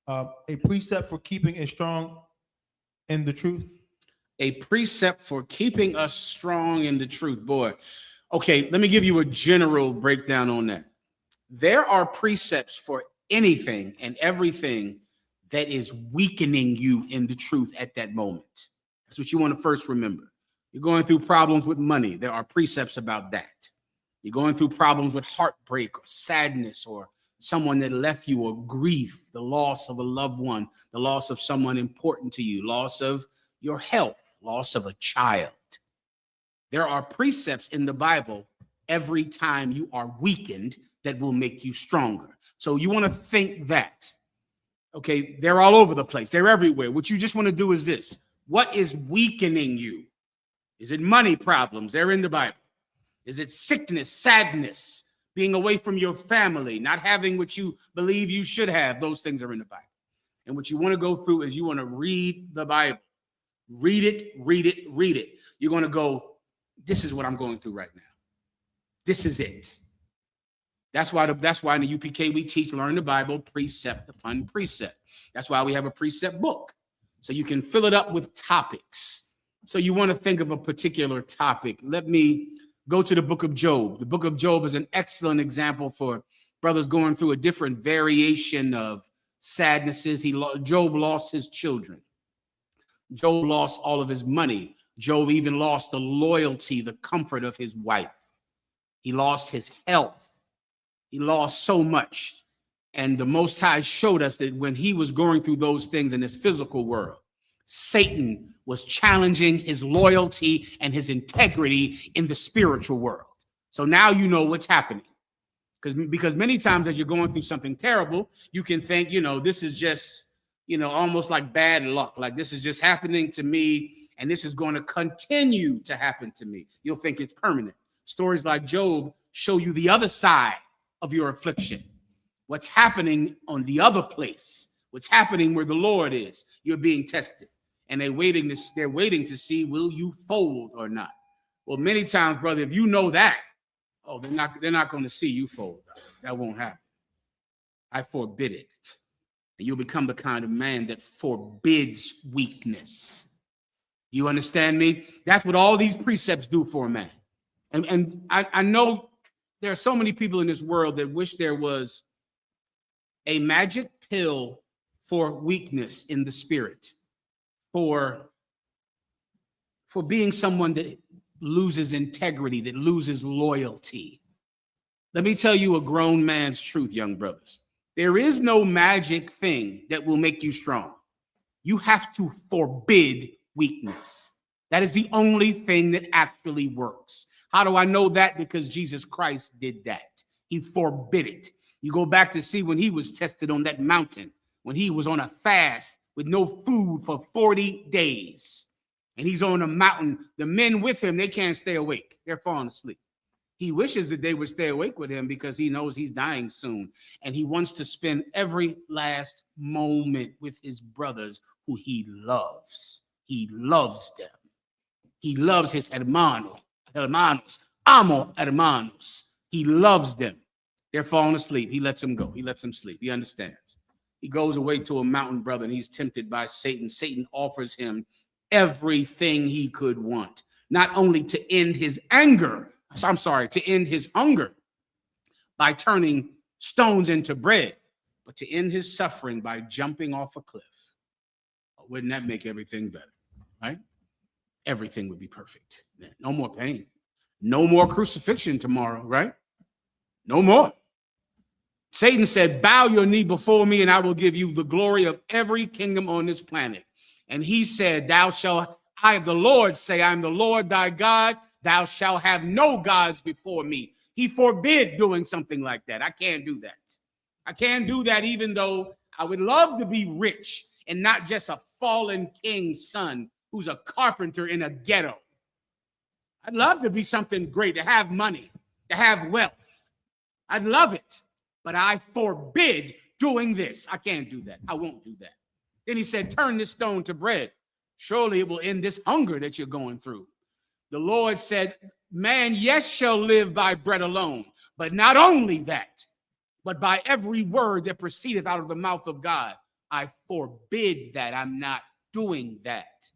A precept for keeping it strong in the truth. A precept for keeping us strong in the truth. Boy. Okay, let me give you a general breakdown on that. There are precepts for anything and everything that is weakening you in the truth at that moment. That's what you want to first remember. You're going through problems with money. There are precepts about that. You're going through problems with heartbreak or sadness or someone that left you, or grief, the loss of a loved one, the loss of someone important to you, loss of your health, loss of a child. There are precepts in the Bible every time you are weakened that will make you stronger. So you want to think that. Okay, they're all over the place. They're everywhere. What you just want to do is this. What is weakening you? Is it money problems? They're in the Bible. Is it sickness, sadness, being away from your family, not having what you believe you should have? Those things are in the Bible. And what you want to go through is you want to read the Bible. Read it, read it, read it. You're going to go, this is what I'm going through right now. This is it. That's why in the UPK we teach, learn the Bible precept upon precept. That's why we have a precept book. So you can fill it up with topics. So you want to think of a particular topic. Let me go to the book of Job. The book of Job is an excellent example for brothers going through a different variation of sadnesses. Job lost his children. Job lost all of his money. Job even lost the loyalty, the comfort of his wife. He lost his health. He lost so much. And the Most High showed us that when he was going through those things in this physical world, Satan was challenging his loyalty and his integrity in the spiritual world. So now you know what's happening. Because many times as you're going through something terrible, you can think, this is just, almost like bad luck. Like this is just happening to me and this is going to continue to happen to me. You'll think it's permanent. Stories like Job show you the other side of your affliction. What's happening on the other place? What's happening where the Lord is? You're being tested. And they're waiting to see, will you fold or not? Well, many times, brother, if you know that, they're not going to see you fold. That won't happen. I forbid it. And you'll become the kind of man that forbids weakness. You understand me? That's what all these precepts do for a man. And I know there are so many people in this world that wish there was a magic pill for weakness in the spirit, for being someone that loses integrity, that loses loyalty. Let me tell you a grown man's truth, young brothers. There is no magic thing that will make you strong. You have to forbid weakness. That is the only thing that actually works. How do I know that? Because Jesus Christ did that. He forbid it. You go back to see when he was tested on that mountain, when he was on a fast with no food for 40 days. And he's on a mountain. The men with him, they can't stay awake. They're falling asleep. He wishes that they would stay awake with him because he knows he's dying soon. And he wants to spend every last moment with his brothers who he loves. He loves them. He loves his hermanos, amo hermanos. He loves them. They're falling asleep. He lets them go. He lets them sleep. He understands. He goes away to a mountain, brother, and he's tempted by Satan. Satan offers him everything he could want, not only to end his anger, to end his hunger by turning stones into bread, but to end his suffering by jumping off a cliff. Wouldn't that make everything better, right? Everything would be perfect. No more pain. No more crucifixion tomorrow, right? No more. Satan said, bow your knee before me and I will give you the glory of every kingdom on this planet. And he said, I, the Lord, say, I am the Lord thy God. Thou shalt have no gods before me. He forbid doing something like that. I can't do that. I can't do that, even though I would love to be rich and not just a fallen king's son who's a carpenter in a ghetto. I'd love to be something great, to have money, to have wealth. I'd love it, but I forbid doing this. I can't do that. I won't do that. Then he said, turn this stone to bread. Surely it will end this hunger that you're going through. The Lord said, man, yes, shall live by bread alone, but not only that, but by every word that proceedeth out of the mouth of God. I forbid that. I'm not doing that.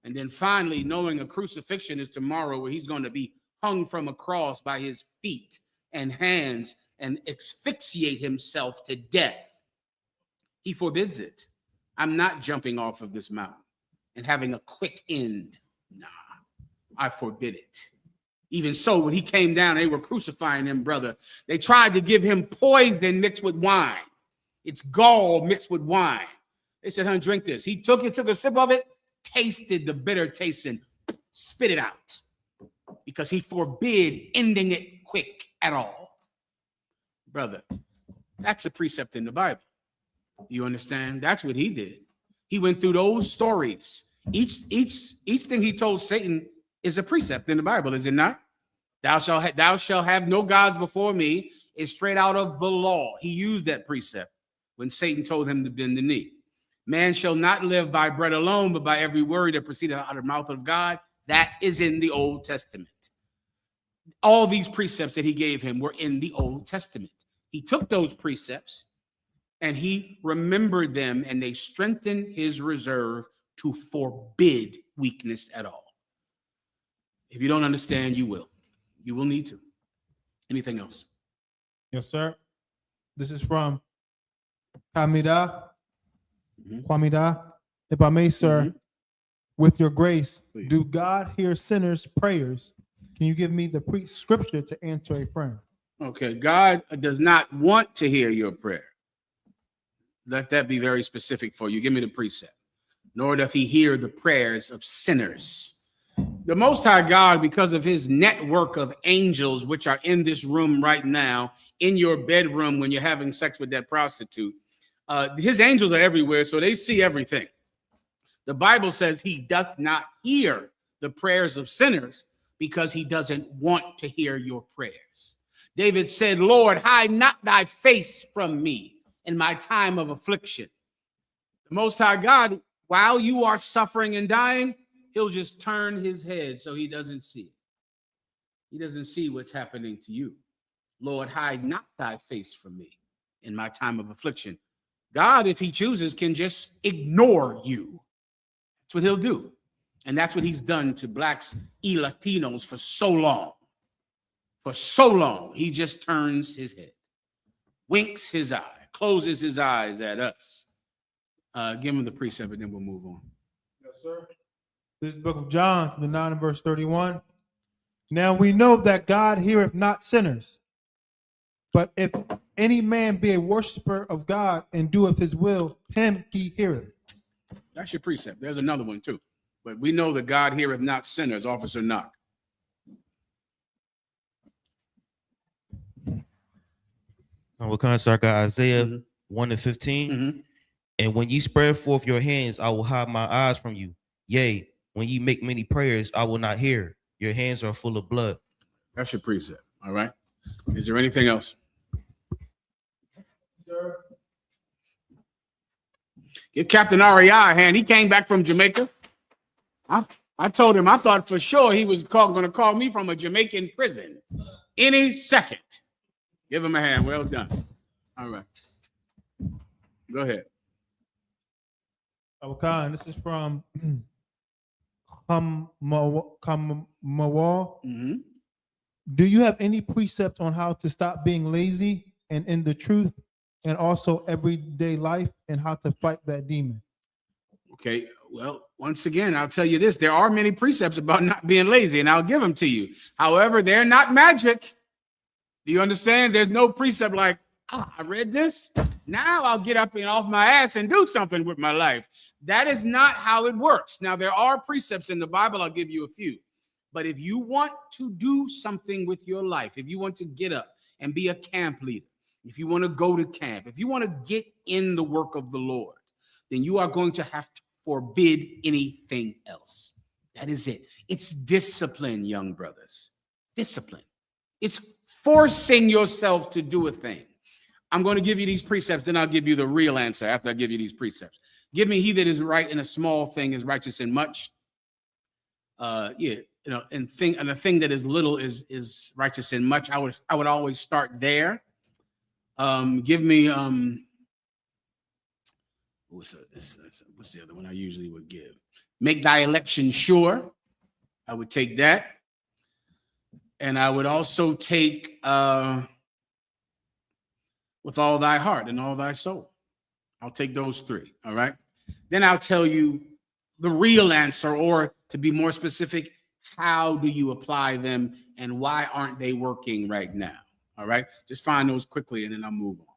And then finally, knowing a crucifixion is tomorrow, where he's going to be hung from a cross by his feet and hands and asphyxiate himself to death. He forbids it. I'm not jumping off of this mountain and having a quick end. Nah, I forbid it. Even so, when he came down, they were crucifying him, brother. They tried to give him poison mixed with wine. It's gall mixed with wine. They said, honey, drink this. He took a sip of it, tasted the bitter taste, and spit it out because he forbid ending it quick at all. Brother, that's a precept in the Bible. You understand? That's what he did. He went through those stories. Each thing he told Satan is a precept in the Bible, is it not? Thou shalt have no gods before me is straight out of the law. He used that precept when Satan told him to bend the knee. Man shall not live by bread alone, but by every word that proceeded out of the mouth of God. That is in the Old Testament. All these precepts that he gave him were in the Old Testament. He took those precepts and he remembered them, and they strengthened his reserve to forbid weakness at all. If you don't understand, you will. You will need to. Anything else? Yes, sir. This is from Kwamida. If I may, sir, with your grace, please. Do God hear sinners' prayers? Can you give me the scripture to answer a friend? Okay, God does not want to hear your prayer. Let that be very specific for you. Give me the precept. Nor doth he hear the prayers of sinners. The Most High God, because of his network of angels, which are in this room right now, in your bedroom when you're having sex with that prostitute, his angels are everywhere, so they see everything. The Bible says he doth not hear the prayers of sinners because he doesn't want to hear your prayers. David said, Lord, hide not thy face from me in my time of affliction. The Most High God, while you are suffering and dying, he'll just turn his head so he doesn't see it. He doesn't see what's happening to you. Lord, hide not thy face from me in my time of affliction. God, if he chooses, can just ignore you. That's what he'll do. And that's what he's done to blacks y Latinos for so long. For so long, he just turns his head, winks his eye, closes his eyes at us. Give him the precept and then we'll move on. Yes, sir. This is the book of John, the 9 and verse 31. Now we know that God heareth not sinners, but if any man be a worshiper of God and doeth his will, him he heareth. That's your precept. There's another one too. But we know that God heareth not sinners. Officer Knock. We're going to start Isaiah 1 and 15. And when ye spread forth your hands, I will hide my eyes from you. Yea, when ye make many prayers, I will not hear. Your hands are full of blood. That's your precept. All right. Is there anything else? Sir. Give Captain REI a hand. He came back from Jamaica. I told him I thought for sure he was going to call me from a Jamaican prison any second. Give him a hand. Well done. All right. Go ahead. Khan, this is from Kamawal. Mm-hmm. Do you have any precepts on how to stop being lazy and in the truth, and also everyday life, and how to fight that demon? Okay. Well, once again, I'll tell you this. There are many precepts about not being lazy, and I'll give them to you. However, they're not magic. Do you understand? There's no precept like, I read this. Now I'll get up and off my ass and do something with my life. That is not how it works. Now, there are precepts in the Bible. I'll give you a few. But if you want to do something with your life, if you want to get up and be a camp leader, if you want to go to camp, if you want to get in the work of the Lord, then you are going to have to forbid anything else. That is it. It's discipline, young brothers. Discipline. It's forcing yourself to do a thing. I'm going to give you these precepts, then I'll give you the real answer after I give you these precepts. Give me, he that is right in a small thing is righteous in much. And the thing that is little is righteous in much. I would always start there. Give me what's the other one I usually would give? Make thy election sure. I would take that. And I would also take with all thy heart and all thy soul. I'll take those three. All right. Then I'll tell you the real answer, or to be more specific, how do you apply them and why aren't they working right now? All right. Just find those quickly and then I'll move on.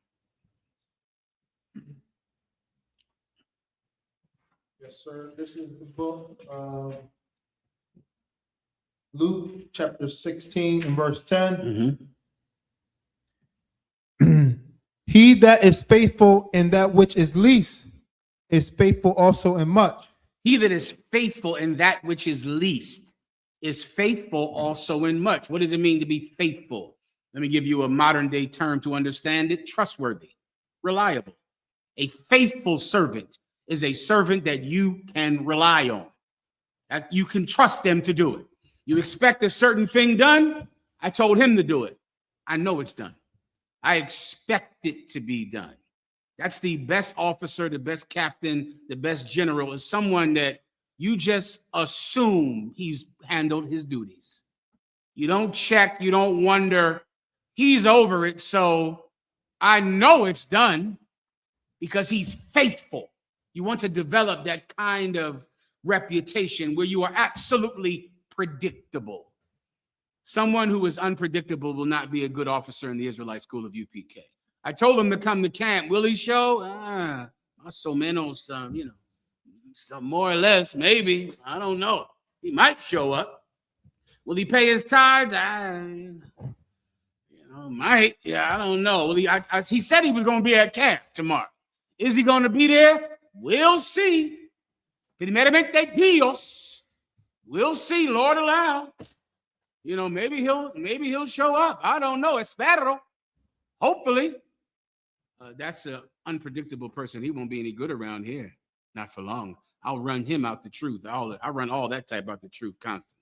Yes, sir. This is the book of Luke, chapter 16 and verse 10. Mm-hmm. He that is faithful in that which is least is faithful also in much. He that is faithful in that which is least is faithful also in much. What does it mean to be faithful? Let me give you a modern day term to understand it. Trustworthy, reliable. A faithful servant is a servant that you can rely on, that you can trust them to do it. You expect a certain thing done. I told him to do it. I know it's done. I expect it to be done. That's the best officer, the best captain, the best general, is someone that you just assume he's handled his duties. You don't check, you don't wonder. He's over it, so I know it's done because he's faithful. You want to develop that kind of reputation where you are absolutely predictable. Someone who is unpredictable will not be a good officer in the Israelite school of UPK. I told him to come to camp. Will he show? So menos, some more or less, maybe. I don't know. He might show up. Will he pay his tithes? Might. Yeah, I don't know. Will he? He said he was going to be at camp tomorrow. Is he going to be there? We'll see. Primeramente Dios. We'll see. Lord allow. Maybe he'll show up. I don't know. Espero. Hopefully. That's an unpredictable person. He won't be any good around here. Not for long. I'll run him out the truth. I run all that type out the truth constantly.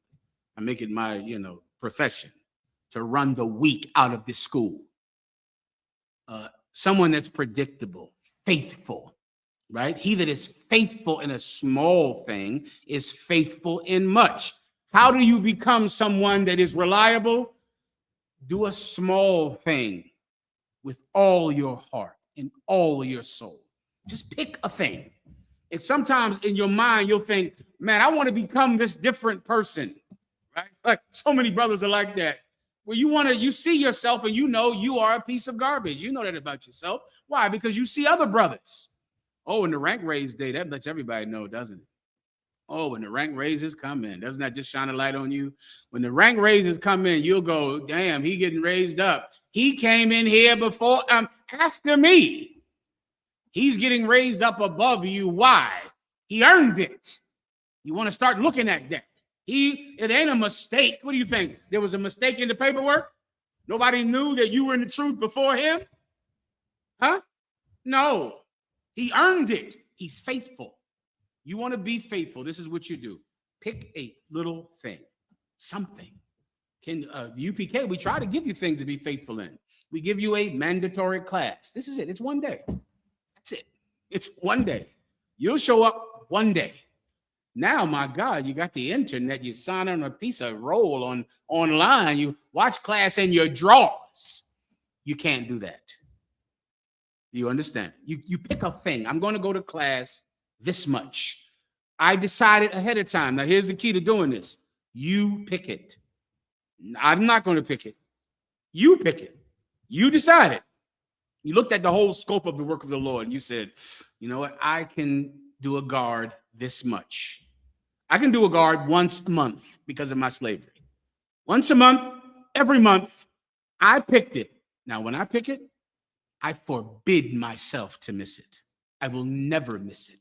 I make it my, profession to run the weak out of this school. Someone that's predictable, faithful, right? He that is faithful in a small thing is faithful in much. How do you become someone that is reliable? Do a small thing with all your heart and all your soul. Just pick a thing. And sometimes in your mind, you'll think, man, I want to become this different person, right? Like so many brothers are like that. Where you see yourself and you are a piece of garbage. You know that about yourself. Why? Because you see other brothers. Oh, in the rank raise day, that lets everybody know, doesn't it? Oh, when the rank raises come in, doesn't that just shine a light on you? When the rank raises come in, you'll go, damn, he getting raised up. He came in here before, after me. He's getting raised up above you. Why? He earned it. You want to start looking at that. It ain't a mistake. What do you think? There was a mistake in the paperwork? Nobody knew that you were in the truth before him? Huh? No. He earned it. He's faithful. You want to be faithful. This is what you do. Pick a little thing, something. The UPK, we try to give you things to be faithful in. We give you a mandatory class. This is it. It's one day. That's it. It's one day. You'll show up one day. Now, my God, you got the internet. You sign on a piece of roll online. You watch class in your drawers. You can't do that. You understand? You pick a thing. I'm going to go to class this much. I decided ahead of time. Now, here's the key to doing this. You pick it. I'm not going to pick it. You pick it. You decide it. You looked at the whole scope of the work of the Lord and you said, you know what? I can do a guard this much. I can do a guard once a month because of my slavery. Once a month, every month, I picked it. Now, when I pick it, I forbid myself to miss it. I will never miss it,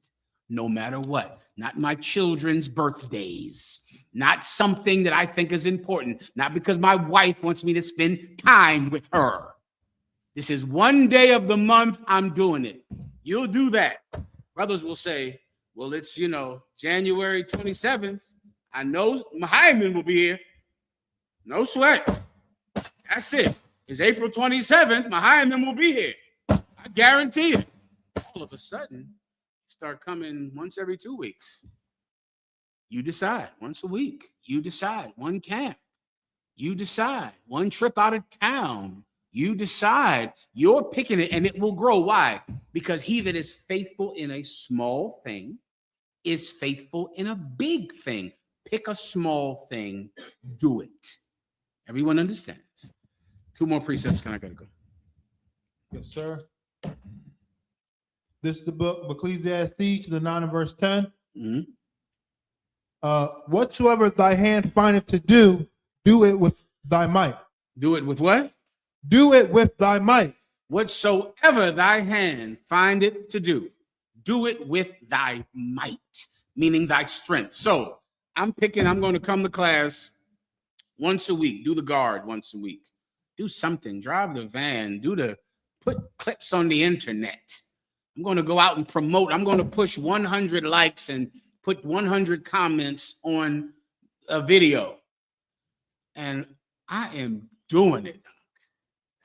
no matter what. Not my children's birthdays, not something that I think is important, not because my wife wants me to spend time with her. This is one day of the month I'm doing it. You'll do that. Brothers will say, well, it's, January 27th. I know Mahayaman will be here. No sweat. That's it. It's April 27th. Mahayaman will be here. I guarantee it. All of a sudden, start coming once every 2 weeks. You decide once a week. You decide one camp. You decide one trip out of town. You decide. You're picking it and it will grow. Why? Because he that is faithful in a small thing is faithful in a big thing. Pick a small thing. Do it. Everyone understands. 2 more precepts. I gotta go. Yes, sir. This is the book of Ecclesiastes, the 9 and verse 10. Whatsoever thy hand findeth to do, do it with thy might. Do it with what? Do it with thy might. Whatsoever thy hand findeth to do it with thy might, meaning thy strength. So I'm going to come to class once a week, do the guard once a week, do something, drive the van, put clips on the internet. I'm going to go out and promote. I'm going to push 100 likes and put 100 comments on a video. And I am doing it.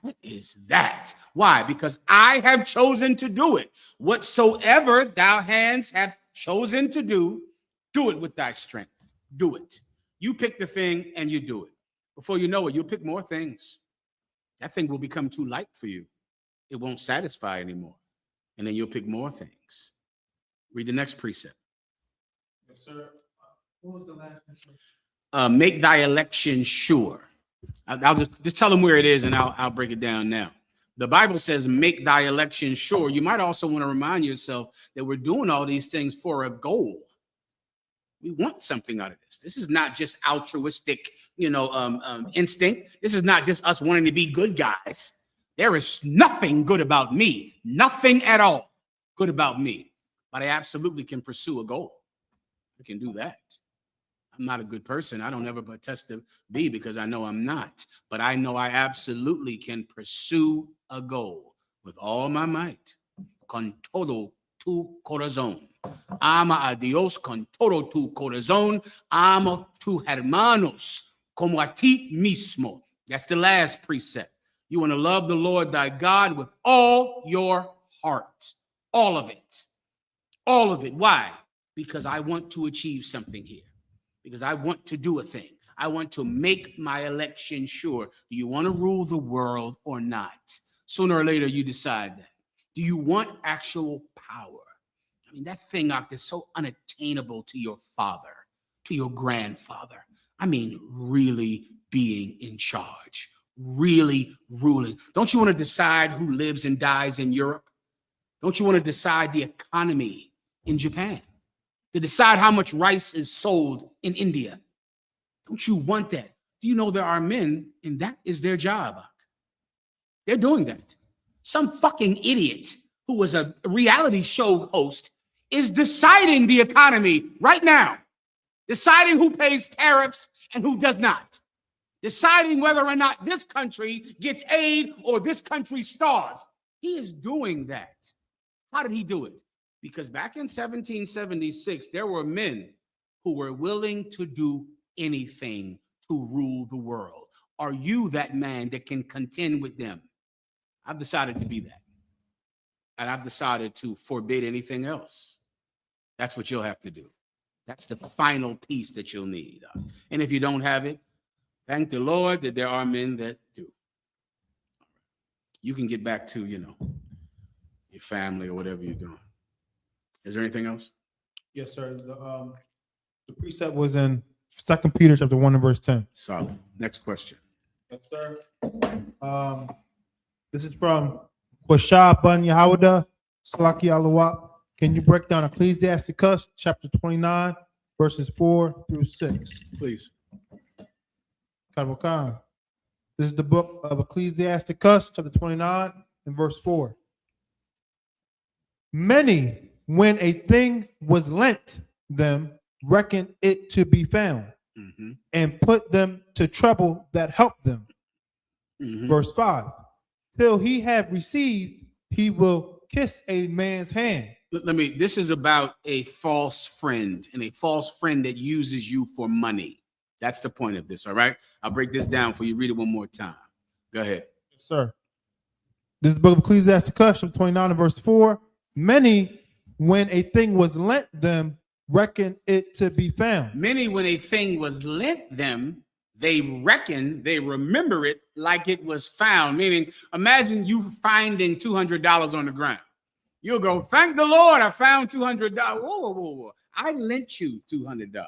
What is that? Why? Because I have chosen to do it. Whatsoever thou hands have chosen to do it with thy strength. Do it. You pick the thing and you do it. Before you know it, you'll pick more things. That thing will become too light for you. It won't satisfy anymore. And then you'll pick more things. Read the next precept. Yes, sir. What was the last precept? Make thy election sure. I'll just tell them where it is and I'll break it down now. The Bible says, make thy election sure. You might also want to remind yourself that we're doing all these things for a goal. We want something out of this. This is not just altruistic, instinct. This is not just us wanting to be good guys. There is nothing good about me, nothing at all good about me, but I absolutely can pursue a goal. I can do that. I'm not a good person. I don't ever attest to be because I know I'm not, but I know I absolutely can pursue a goal with all my might. Con todo tu corazón. Ama a Dios con todo tu corazón. Ama tus hermanos como a ti mismo. That's the last precept. You want to love the Lord thy God with all your heart. All of it. All of it. Why? Because I want to achieve something here. Because I want to do a thing. I want to make my election sure. Do you want to rule the world or not? Sooner or later, you decide that. Do you want actual power? I mean, that thing up is so unattainable to your father, to your grandfather. I mean, really being in charge, really ruling. Don't you want to decide who lives and dies in Europe? Don't you want to decide the economy in Japan? To decide how much rice is sold in India? Don't you want that? Do you know there are men and that is their job? They're doing that. Some fucking idiot who was a reality show host is deciding the economy right now, deciding who pays tariffs and who does not. deciding whether or not this country gets aid or this country starves. He is doing that. How did he do it? Because back in 1776, there were men who were willing to do anything to rule the world. Are you that man that can contend with them? I've decided to be that. And I've decided to forbid anything else. That's what you'll have to do. That's the final piece that you'll need. And if you don't have it, thank the Lord that there are men that do. You can get back to, your family or whatever you're doing. Is there anything else? Yes, sir. The precept was in 2 Peter chapter 1 and verse 10. Solid. Next question. Yes, sir. This is from Quashah Bun Yahawada, Salaki Alawat. Can you break down Ecclesiasticus chapter 29, verses 4 through 6? Please. Khan. This is the book of Ecclesiasticus chapter 29 and verse 4. Many, when a thing was lent them, reckoned it to be found, and put them to trouble that helped them. Verse 5. Till he have received, he will kiss a man's hand. This is about a false friend and a false friend that uses you for money. That's the point of this, all right? I'll break this down for you. Read it one more time. Go ahead. Yes, sir. This is the book of Ecclesiasticus, chapter 29 and verse 4. Many, when a thing was lent them, reckon it to be found. Many, when a thing was lent them, they remember it like it was found. Meaning, imagine you finding $200 on the ground. You'll go, thank the Lord, I found $200. Whoa. I lent you $200.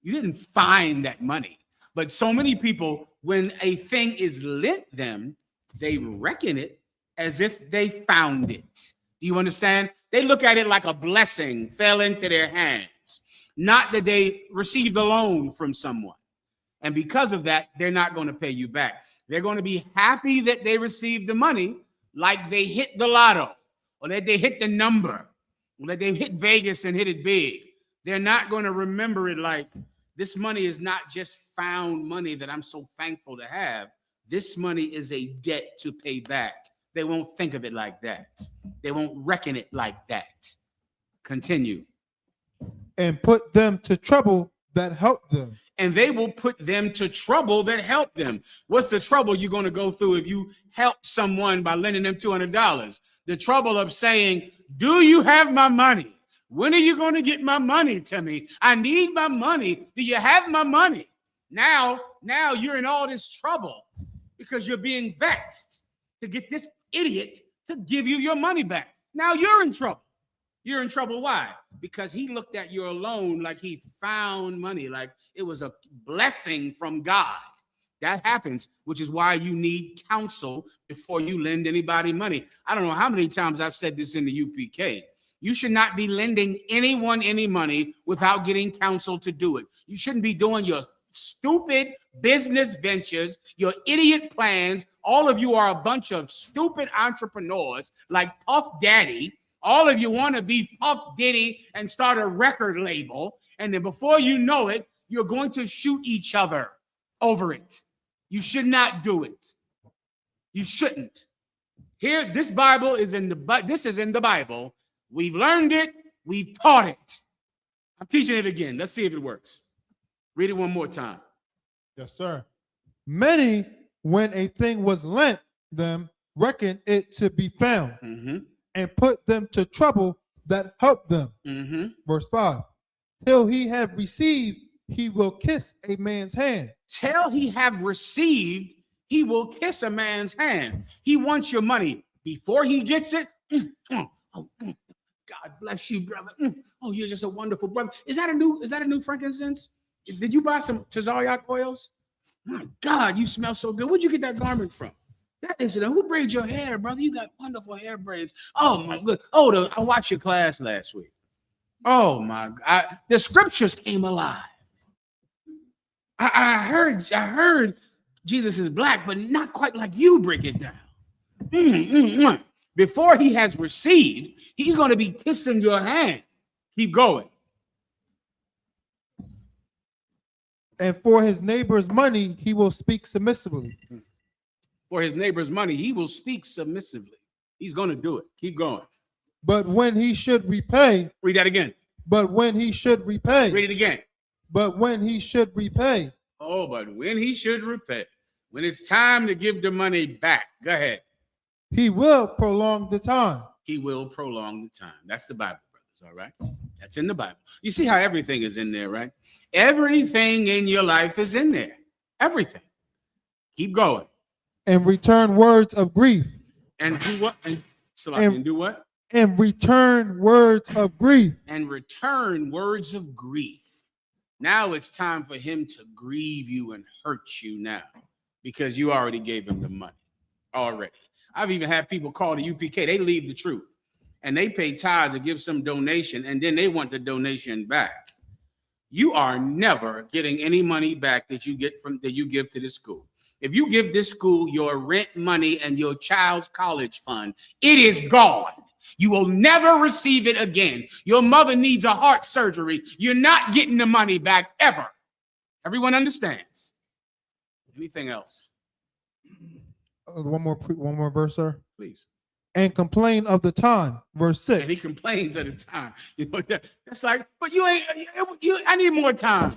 You didn't find that money. But so many people, when a thing is lent them, they reckon it as if they found it. Do you understand? They look at it like a blessing fell into their hands, not that they received a loan from someone. And because of that, they're not going to pay you back. They're going to be happy that they received the money like they hit the lotto or that they hit the number or that they hit Vegas and hit it big. They're not going to remember it like this money is not just found money that I'm so thankful to have. This money is a debt to pay back. They won't think of it like that. They won't reckon it like that. Continue. And put them to trouble that helped them. And they will put them to trouble that help them. What's the trouble you're going to go through if you help someone by lending them $200? The trouble of saying, do you have my money? When are you going to get my money to me? I need my money. Do you have my money? Now you're in all this trouble because you're being vexed to get this idiot to give you your money back. Now you're in trouble. You're in trouble. Why? Because he looked at your loan like he found money, like it was a blessing from God. That happens, which is why you need counsel before you lend anybody money. I don't know how many times I've said this in the UPK. You should not be lending anyone any money without getting counsel to do it. You shouldn't be doing your stupid business ventures, your idiot plans. All of you are a bunch of stupid entrepreneurs like Puff Daddy. All of you want to be Puff Diddy and start a record label. And then before you know it, you're going to shoot each other over it. You should not do it. You shouldn't. Here, this Bible is in the Bible. We've learned it. We've taught it. I'm teaching it again. Let's see if it works. Read it one more time. Yes, sir. Many, when a thing was lent them, reckon it to be found, and put them to trouble that helped them. Verse 5. Till he have received, he will kiss a man's hand. Till he have received, he will kiss a man's hand. He wants your money. Before he gets it, God bless you, brother. Oh, you're just a wonderful brother. Is that a new frankincense? Did you buy some Tazariak oils? My God, you smell so good. Where'd you get that garment from? That incident. Who braids your hair, brother? You got wonderful hair braids. Oh my God. Oh, I watched your class last week. Oh my God. The scriptures came alive. I heard Jesus is black, but not quite like you break it down. Before he has received, he's going to be kissing your hand. Keep going. And for his neighbor's money, he will speak submissively. For his neighbor's money, he will speak submissively. He's going to do it. Keep going. But when he should repay, Read that again. but when he should repay, Read it again. but when he should repay, Oh, but when he should repay, when it's time to give the money back, go ahead. he will prolong the time. He will prolong the time. That's the Bible, brothers. All right. That's in the Bible. You see how everything is in there, right? Everything in your life is in there. Everything. Keep going. And return words of grief. And do what? And do what? And return words of grief. And return words of grief. Now it's time for him to grieve you and hurt you now because you already gave him the money already. I've even had people call the UPK. They leave the truth and they pay tithes to give some donation and then they want the donation back. You are never getting any money back that you give to this school. If you give this school your rent money and your child's college fund, it is gone. You will never receive it again. Your mother needs a heart surgery. You're not getting the money back ever. Everyone understands. Anything else? One more verse, sir. Please. And complain of the time, verse 6. And he complains at the time. You know, that's like, but I need more time.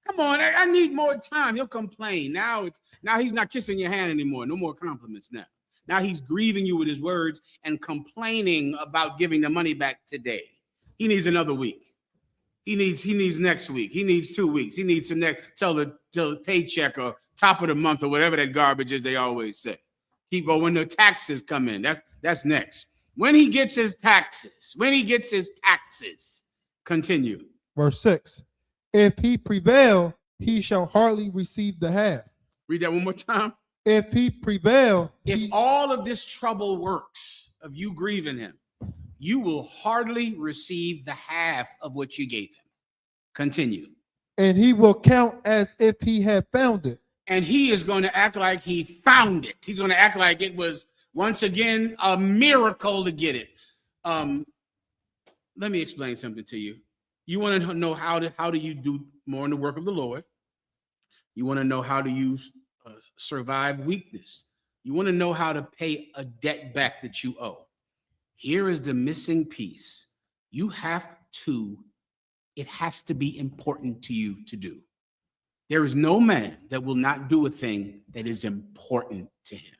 Come on, I need more time. He'll complain. Now he's not kissing your hand anymore. No more compliments now. Now he's grieving you with his words and complaining about giving the money back today. He needs another week. He needs next week. He needs 2 weeks. He needs to tell the paycheck or top of the month or whatever that garbage is they always say. Keep going when the taxes come in. That's next. When he gets his taxes, continue. Verse 6. If he prevail, he shall hardly receive the half. Read that one more time. If he prevail, if all of this trouble works of you grieving him, you will hardly receive the half of what you gave him. Continue. And he will count as if he had found it. And he is going to act like he found it. He's going to act like it was, once again, a miracle to get it. Let me explain something to you. You want to know how do you do more in the work of the Lord? You want to know how to use survive weakness. You want to know how to pay a debt back that you owe. Here is the missing piece. It has to be important to you to do. There is no man that will not do a thing that is important to him.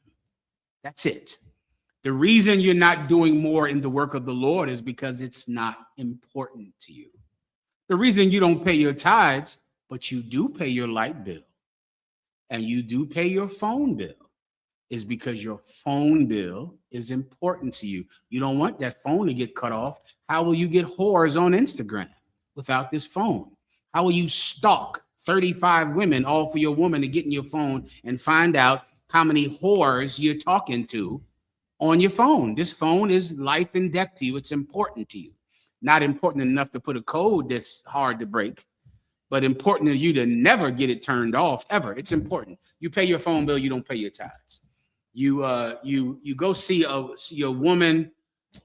That's it. The reason you're not doing more in the work of the Lord is because it's not important to you. The reason you don't pay your tithes, but you do pay your light bill and you do pay your phone bill, is because your phone bill is important to you. You don't want that phone to get cut off. How will you get whores on Instagram without this phone? How will you stalk 35 women all for your woman to get in your phone and find out how many whores you're talking to on your phone? This phone is life and death to you. It's important to you. Not important enough to put a code that's hard to break, but important to you to never get it turned off ever. It's important. You pay your phone bill, you don't pay your tithes. You go see your woman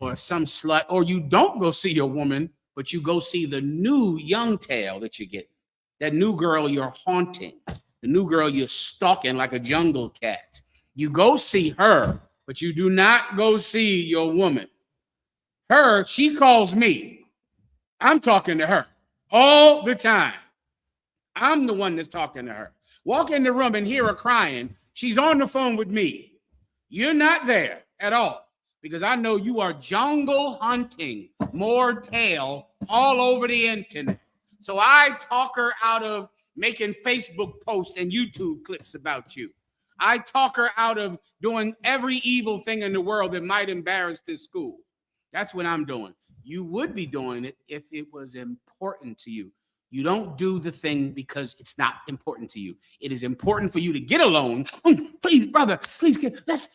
or some slut, or you don't go see your woman, but you go see the new young tail that you get. That new girl you're haunting, the new girl you're stalking like a jungle cat. You go see her, but you do not go see your woman. Her, she calls me. I'm talking to her all the time. I'm the one that's talking to her. Walk in the room and hear her crying. She's on the phone with me. You're not there at all because I know you are jungle hunting more tail all over the internet. So I talk her out of making Facebook posts and YouTube clips about you. I talk her out of doing every evil thing in the world that might embarrass this school. That's what I'm doing. You would be doing it if it was important to you. You don't do the thing because it's not important to you. It is important for you to get a loan. Please, brother, please,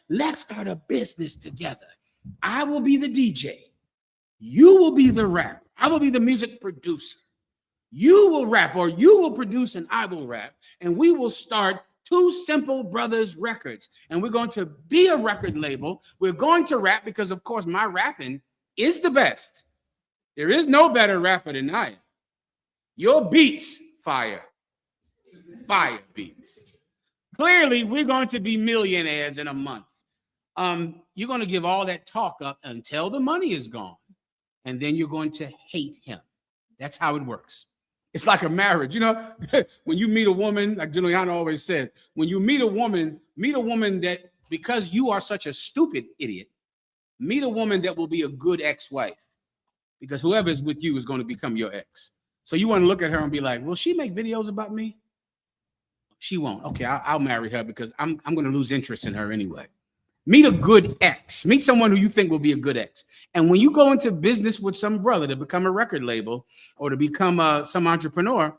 let's start a business together. I will be the DJ. You will be the rapper. I will be the music producer. You will rap, or you will produce and I will rap. And we will start Two Simple Brothers Records. And we're going to be a record label. We're going to rap because, of course, my rapping is the best. There is no better rapper than I am. Your beats, fire. fire beats. Clearly, we're going to be millionaires in a month. You're going to give all that talk up until the money is gone, and then you're going to hate him. That's how it works. It's like a marriage, you know. When you meet a woman, like Juliana always said, when you meet a woman that, because you are such a stupid idiot, meet a woman that will be a good ex-wife, because whoever is with you is going to become your ex. So you want to look at her and be like, will she make videos about me? She won't. Okay, I'll marry her because I'm going to lose interest in her anyway. Meet a good ex. Meet someone who you think will be a good ex. And when you go into business with some brother to become a record label or to become some entrepreneur,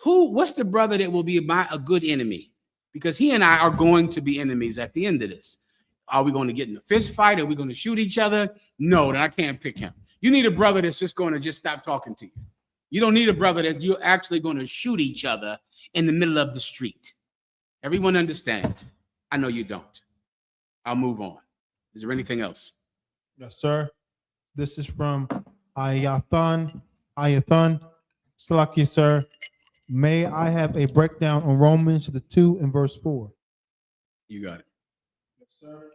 what's the brother that will be a good enemy? Because he and I are going to be enemies at the end of this. Are we going to get in a fist fight? Are we going to shoot each other? No, then I can't pick him. You need a brother that's just going to just stop talking to you. You don't need a brother that you're actually going to shoot each other in the middle of the street. Everyone understands. I know you don't. I'll move on. Is there anything else? Yes, sir. This is from Ayathan. Salaki, sir. May I have a breakdown on Romans chapter 2 and verse 4? You got it. Yes, sir.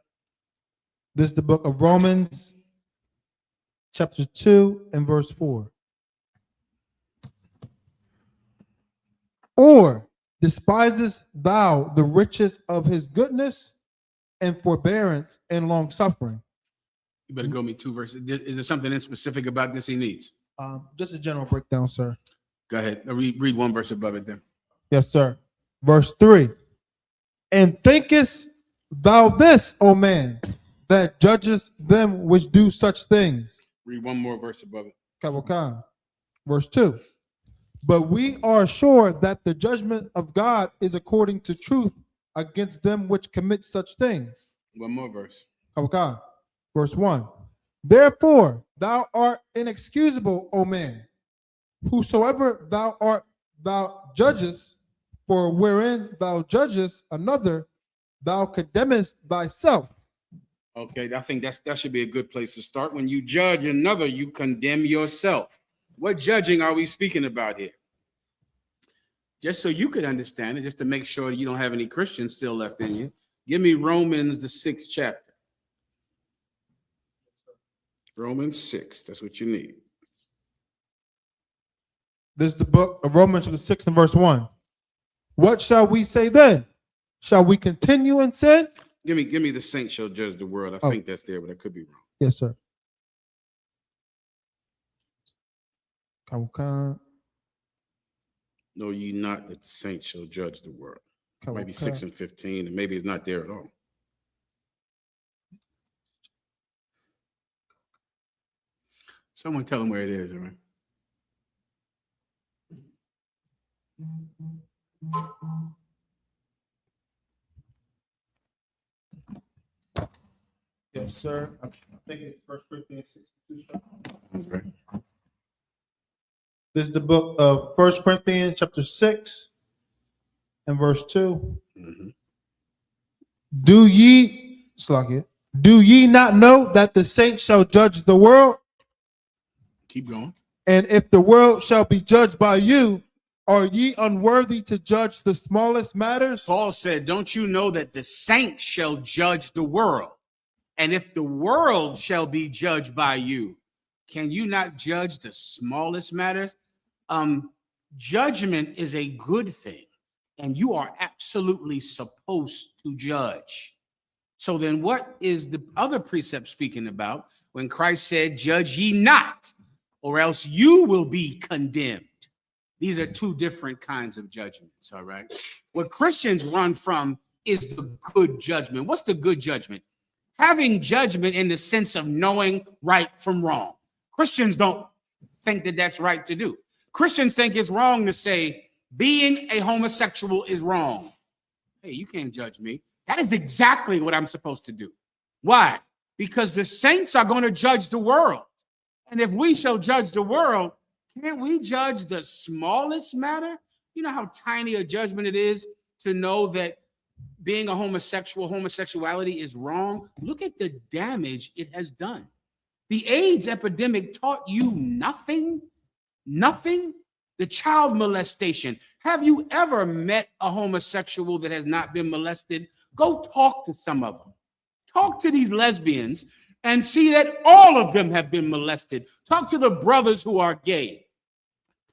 This is the book of Romans, chapter 2 and verse 4. Or despises thou the riches of his goodness and forbearance and long suffering? You better go me 2 verses. Is there something in specific about this he needs? Just a general breakdown, sir. Go ahead. Read 1 verse above it then. Yes, sir. Verse 3. And thinkest thou this, O man, that judgest them which do such things? Read 1 more verse above it. Kavokah. Verse 2. But we are sure that the judgment of God is according to truth against them which commit such things. 1 more verse. Kavokah. Verse 1. Therefore thou art inexcusable, O man, whosoever thou art, thou judgest, for wherein thou judgest another, thou condemnest thyself. Okay, I think that should be a good place to start. When you judge another, you condemn yourself. What judging are we speaking about here? Just so you could understand it, just to make sure you don't have any Christians still left in you, give me Romans, the 6th chapter. Romans 6, that's what you need. This is the book of Romans, chapter 6 and verse 1. What shall we say then? Shall we continue in sin? Give me the saints shall judge the world. I think that's there, but I could be wrong. Yes, sir. Kavokah. Know ye not that the saints shall judge the world? Maybe 6 and 15, and maybe it's not there at all. Someone tell them where it is, all right? Yes, sir. I think it's 1 Corinthians 62. Okay. This is the book of 1 Corinthians chapter 6 and verse 2. Mm-hmm. Do ye not know that the saints shall judge the world? Keep going. And if the world shall be judged by you, are ye unworthy to judge the smallest matters? Paul said, don't you know that the saints shall judge the world? And if the world shall be judged by you, can you not judge the smallest matters? Judgment is a good thing, and you are absolutely supposed to judge. So then what is the other precept speaking about when Christ said, judge ye not, or else you will be condemned? These are 2 different kinds of judgments, all right? What Christians run from is the good judgment. What's the good judgment? Having judgment in the sense of knowing right from wrong. Christians don't think that that's right to do. Christians think it's wrong to say being a homosexual is wrong. Hey, you can't judge me. That is exactly what I'm supposed to do. Why? Because the saints are going to judge the world. And if we shall judge the world, can't we judge the smallest matter? You know how tiny a judgment it is to know that being a homosexuality is wrong? Look at the damage it has done. The AIDS epidemic taught you nothing. Nothing. the child molestation. Have you ever met a homosexual that has not been molested? Go talk to some of them. Talk to these lesbians and see that all of them have been molested. Talk to the brothers who are gay,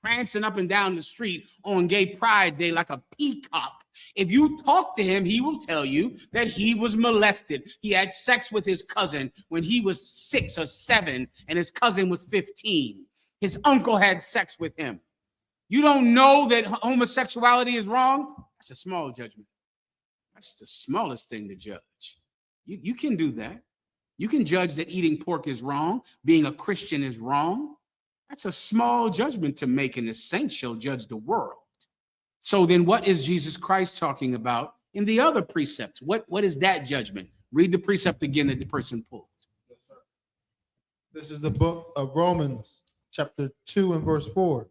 prancing up and down the street on Gay Pride Day like a peacock. If you talk to him, he will tell you that he was molested. He had sex with his cousin when he was 6 or 7 and his cousin was 15. His uncle had sex with him. You don't know that homosexuality is wrong? That's a small judgment. That's the smallest thing to judge. You can do that. You can judge that eating pork is wrong, being a Christian is wrong. That's a small judgment to make, and the saints shall judge the world. So then what is Jesus Christ talking about in the other precepts? What is that judgment? Read the precept again that the person pulled. Yes, sir. This is the book of Romans, chapter 2 and verse 4.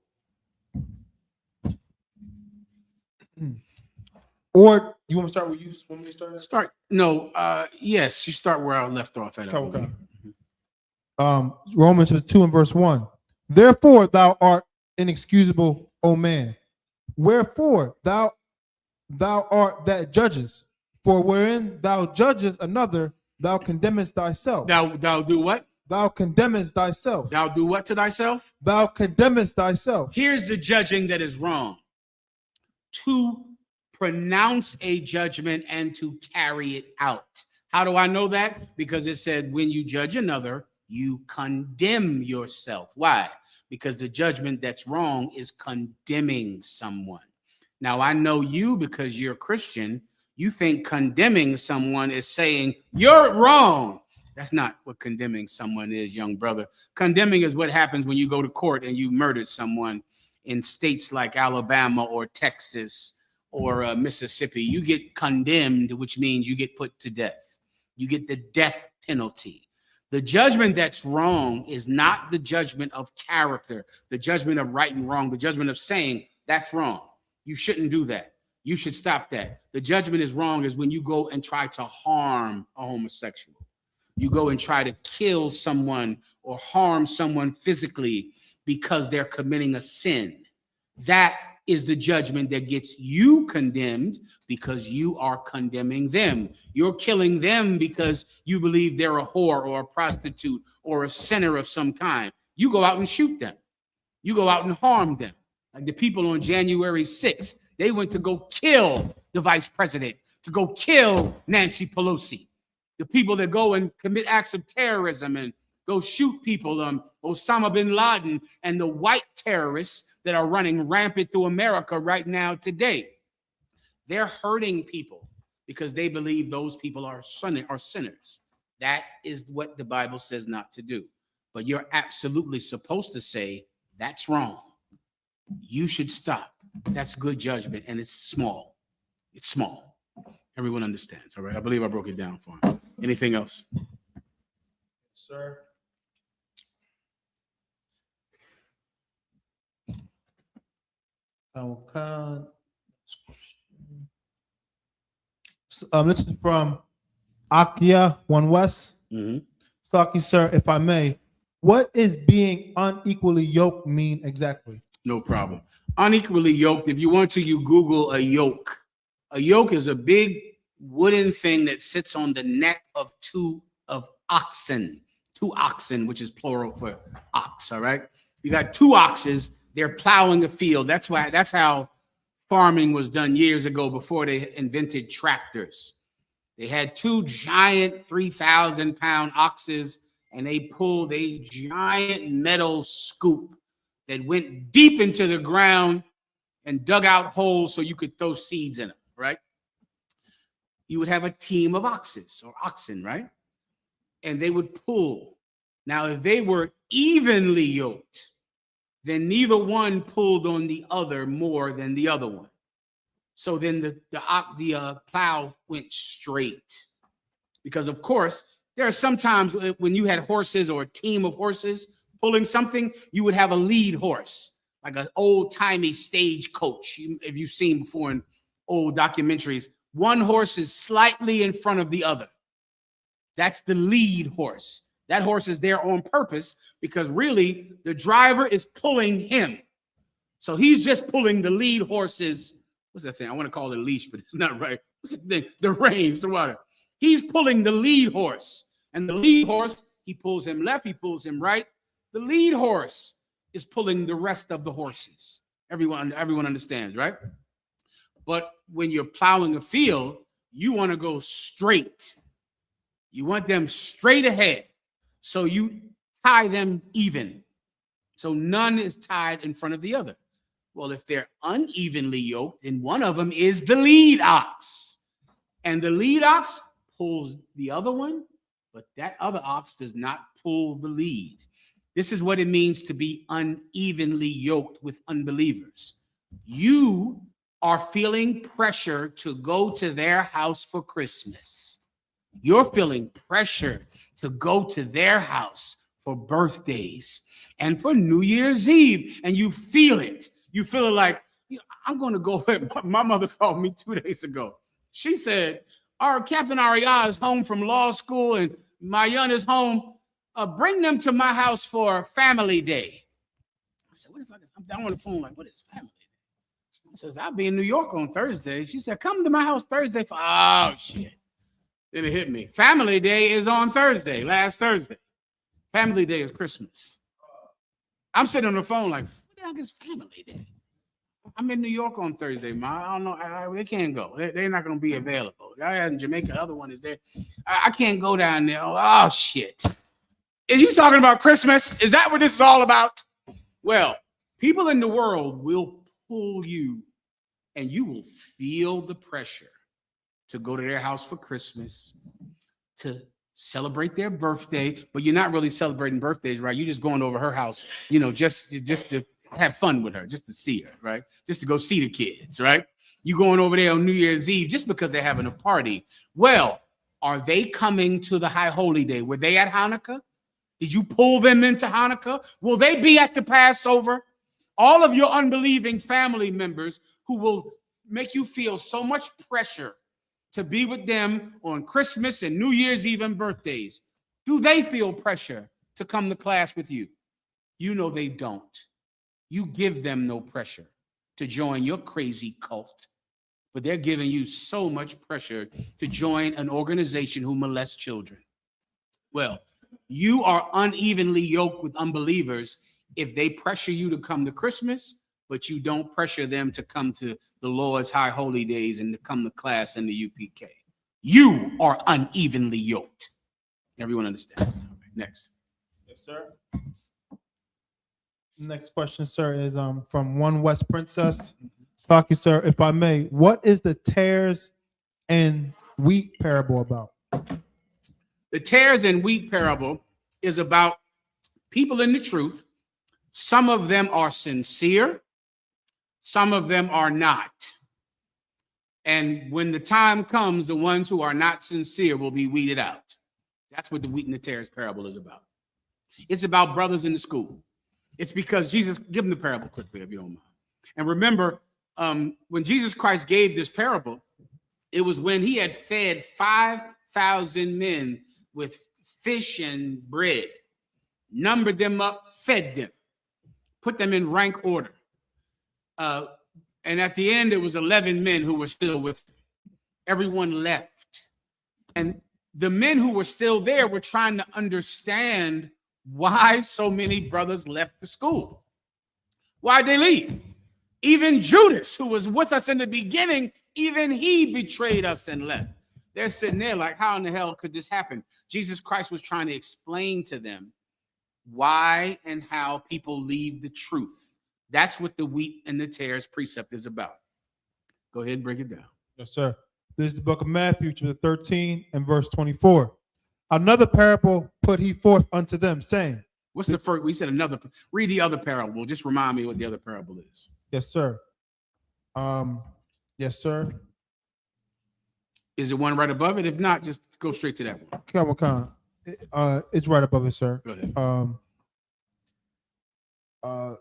Or you want to start where you want me to start? Start. Yes, you start where I left off at. Okay. Romans 2 and verse 1. Therefore thou art inexcusable, O man. Wherefore thou art that judges. For wherein thou judgest another, thou condemnest thyself. Thou do what? Thou condemnest thyself. Thou do what to thyself? Thou condemnest thyself. Here's the judging that is wrong. To pronounce a judgment and to carry it out. How do I know that? Because it said, when you judge another, you condemn yourself. Why? Because the judgment that's wrong is condemning someone. Now, I know you because you're a Christian. You think condemning someone is saying you're wrong. That's not what condemning someone is, young brother. Condemning is what happens when you go to court and you murdered someone in states like Alabama or Texas or Mississippi. You get condemned, which means you get put to death. You get the death penalty. The judgment that's wrong is not the judgment of character, the judgment of right and wrong, the judgment of saying that's wrong. You shouldn't do that. You should stop that. The judgment is wrong is when you go and try to harm a homosexual. You go and try to kill someone or harm someone physically because they're committing a sin. That is the judgment that gets you condemned because you are condemning them. You're killing them because you believe they're a whore or a prostitute or a sinner of some kind. You go out and shoot them. You go out and harm them. Like the people on January 6th, they went to go kill the vice president, to go kill Nancy Pelosi. The people that go and commit acts of terrorism and go shoot people, Osama bin Laden and the white terrorists that are running rampant through America right now today. They're hurting people because they believe those people are sinners. That is what the Bible says not to do. But you're absolutely supposed to say, that's wrong. You should stop. That's good judgment, and it's small. It's small. Everyone understands, all right? I believe I broke it down for him. Anything else? Sir. This is from Akia 1 West. Saki, sir, if I may, what is being unequally yoked mean exactly? No problem. Unequally yoked, if you want to, you Google a yoke. A yoke is a big wooden thing that sits on the neck of two oxen, which is plural for ox, all right? You got 2 oxes, they're plowing a field. That's how farming was done years ago before they invented tractors. They had 2 giant 3,000-pound oxes, and they pulled a giant metal scoop that went deep into the ground and dug out holes so you could throw seeds in them, right? You would have a team of oxen, right? And they would pull. Now, if they were evenly yoked, then neither one pulled on the other more than the other one. So then the plow went straight. Because, of course, there are some times when you had horses or a team of horses pulling something, you would have a lead horse, like an old-timey stagecoach. If you've seen before in old documentaries, one horse is slightly in front of the other. That's the lead horse. That horse is there on purpose because really the driver is pulling him. So he's just pulling the lead horses. What's that thing? I want to call it a leash, but it's not right. What's the thing? The reins, the water. He's pulling the lead horse. And the lead horse, he pulls him left, he pulls him right. The lead horse is pulling the rest of the horses. Everyone understands, right? But when you're plowing a field, you want to go straight. You want them straight ahead. So you tie them even. So none is tied in front of the other. Well, if they're unevenly yoked, then one of them is the lead ox. And the lead ox pulls the other one, but that other ox does not pull the lead. This is what it means to be unevenly yoked with unbelievers. You are feeling pressure to go to their house for Christmas. You're feeling pressure to go to their house for birthdays and for New Year's Eve, and you feel it. You feel it like, I'm going to go. My mother called me 2 days ago. She said, our Captain Aria is home from law school and Mayan is home. Bring them to my house for family day. I said, what if I'm down on the phone like, what is family day? I says, I'll be in New York on Thursday. She said, come to my house Thursday. Oh, shit. Then it hit me. Family day is on Thursday, last Thursday. Family day is Christmas. I'm sitting on the phone like, what the heck is family day? I'm in New York on Thursday, Ma. I don't know. They can't go. They're not going to be available. I in Jamaica. The other one is there. I can't go down there. Oh, shit. Is you talking about Christmas? Is that what this is all about? Well, people in the world will pull you, and you will feel the pressure to go to their house for Christmas, to celebrate their birthday, but you're not really celebrating birthdays, right? You're just going over her house, just to have fun with her, just to see her, right? Just to go see the kids, right? You going over there on New Year's Eve just because they're having a party. Well, are they coming to the High Holy Day? Were they at Hanukkah? Did you pull them into Hanukkah? Will they be at the Passover? All of your unbelieving family members who will make you feel so much pressure to be with them on Christmas and New Year's Eve and birthdays. Do they feel pressure to come to class with you? You know they don't. You give them no pressure to join your crazy cult, but they're giving you so much pressure to join an organization who molests children. Well, you are unevenly yoked with unbelievers if they pressure you to come to Christmas, but you don't pressure them to come to the Lord's high holy days and to come to class in the UPK. You are unevenly yoked. Everyone understands. All right, next. Yes, sir. Next question, sir, is from One West Princess. Stocky, sir, if I may, what is the tares and wheat parable about? The tares and wheat parable is about people in the truth. Some of them are sincere. Some of them are not. And when the time comes, the ones who are not sincere will be weeded out. That's what the wheat and the tares parable is about. It's about brothers in the school. It's because Jesus, give them the parable quickly, if you don't mind. And remember, when Jesus Christ gave this parable, it was when he had fed 5,000 men with fish and bread, numbered them up, fed them, put them in rank order. And at the end, it was 11 men who were still with him. Everyone left. And the men who were still there were trying to understand why so many brothers left the school. Why'd they leave? Even Judas, who was with us in the beginning, even he betrayed us and left. They're sitting there like, how in the hell could this happen? Jesus Christ was trying to explain to them why and how people leave the truth. That's what the wheat and the tares precept is about. Go ahead and break it down. Yes, sir. This is the book of Matthew, chapter 13 and verse 24. Another parable put he forth unto them, saying. What's the first? We said another. Read the other parable. Just remind me what the other parable is. Yes, sir. Yes, sir. Is it one right above it? If not, just go straight to that one. Come on. It's right above it, sir. Go ahead.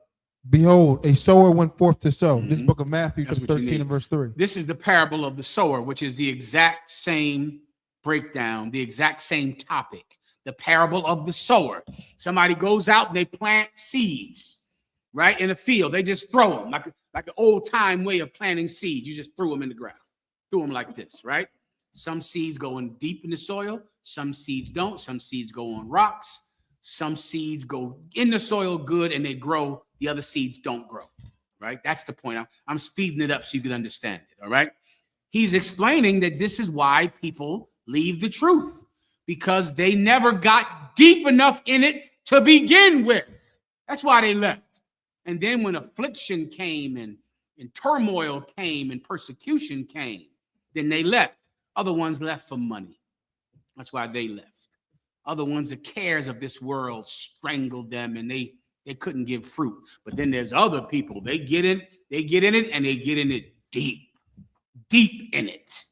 Behold, a sower went forth to sow. This book of Matthew, chapter 13 and verse 3. This is the parable of the sower, which is the exact same breakdown, the exact same topic. The parable of the sower. Somebody goes out and they plant seeds. right? In a field, they just throw them like an old time way of planting seeds. You just threw them in the ground, threw them like this, right? Some seeds go in deep in the soil. Some seeds don't. Some seeds go on rocks. Some seeds go in the soil good and they grow. The other seeds don't grow, right? That's the point. I'm speeding it up so you can understand it, all right? He's explaining that this is why people leave the truth, because they never got deep enough in it to begin with. That's why they left. And then when affliction came and turmoil came and persecution came, then they left. Other ones left for money. That's why they left. Other ones, the cares of this world strangled them and they couldn't give fruit. But then there's other people, they get in it and they get in it deep in it.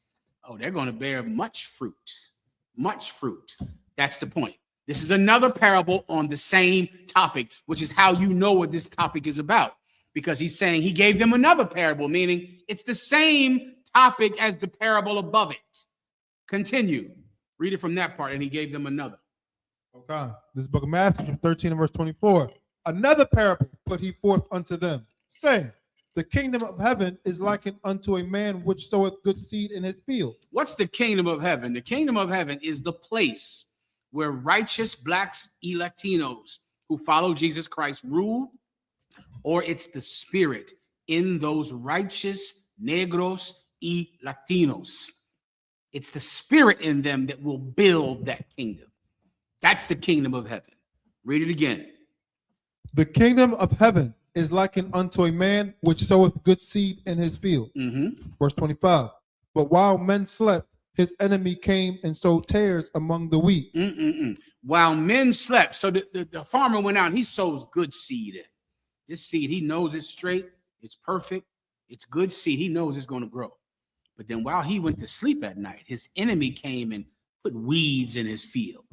Oh, they're going to bear much fruit. That's the point. This is another parable on the same topic, which is how you know what this topic is about. Because he's saying he gave them another parable, meaning it's the same topic as the parable above it. Continue. Read it from that part, and he gave them another. Okay. This book of Matthew, 13 and verse 24. Another parable put he forth unto them, saying, the kingdom of heaven is likened unto a man which soweth good seed in his field. What's the kingdom of heaven? The kingdom of heaven is the place where righteous blacks y Latinos who follow Jesus Christ rule, or it's the spirit in those righteous negros y Latinos. It's the spirit in them that will build that kingdom. That's the kingdom of heaven. Read it again. The kingdom of heaven is likened unto a man which soweth good seed in his field. Verse 25. But while men slept, his enemy came and sowed tares among the wheat. While men slept. So the farmer went out and he sows good seed in. This seed, he knows it's straight, it's perfect, it's good seed. He knows it's going to grow. But then while he went to sleep at night, his enemy came and put weeds in his field.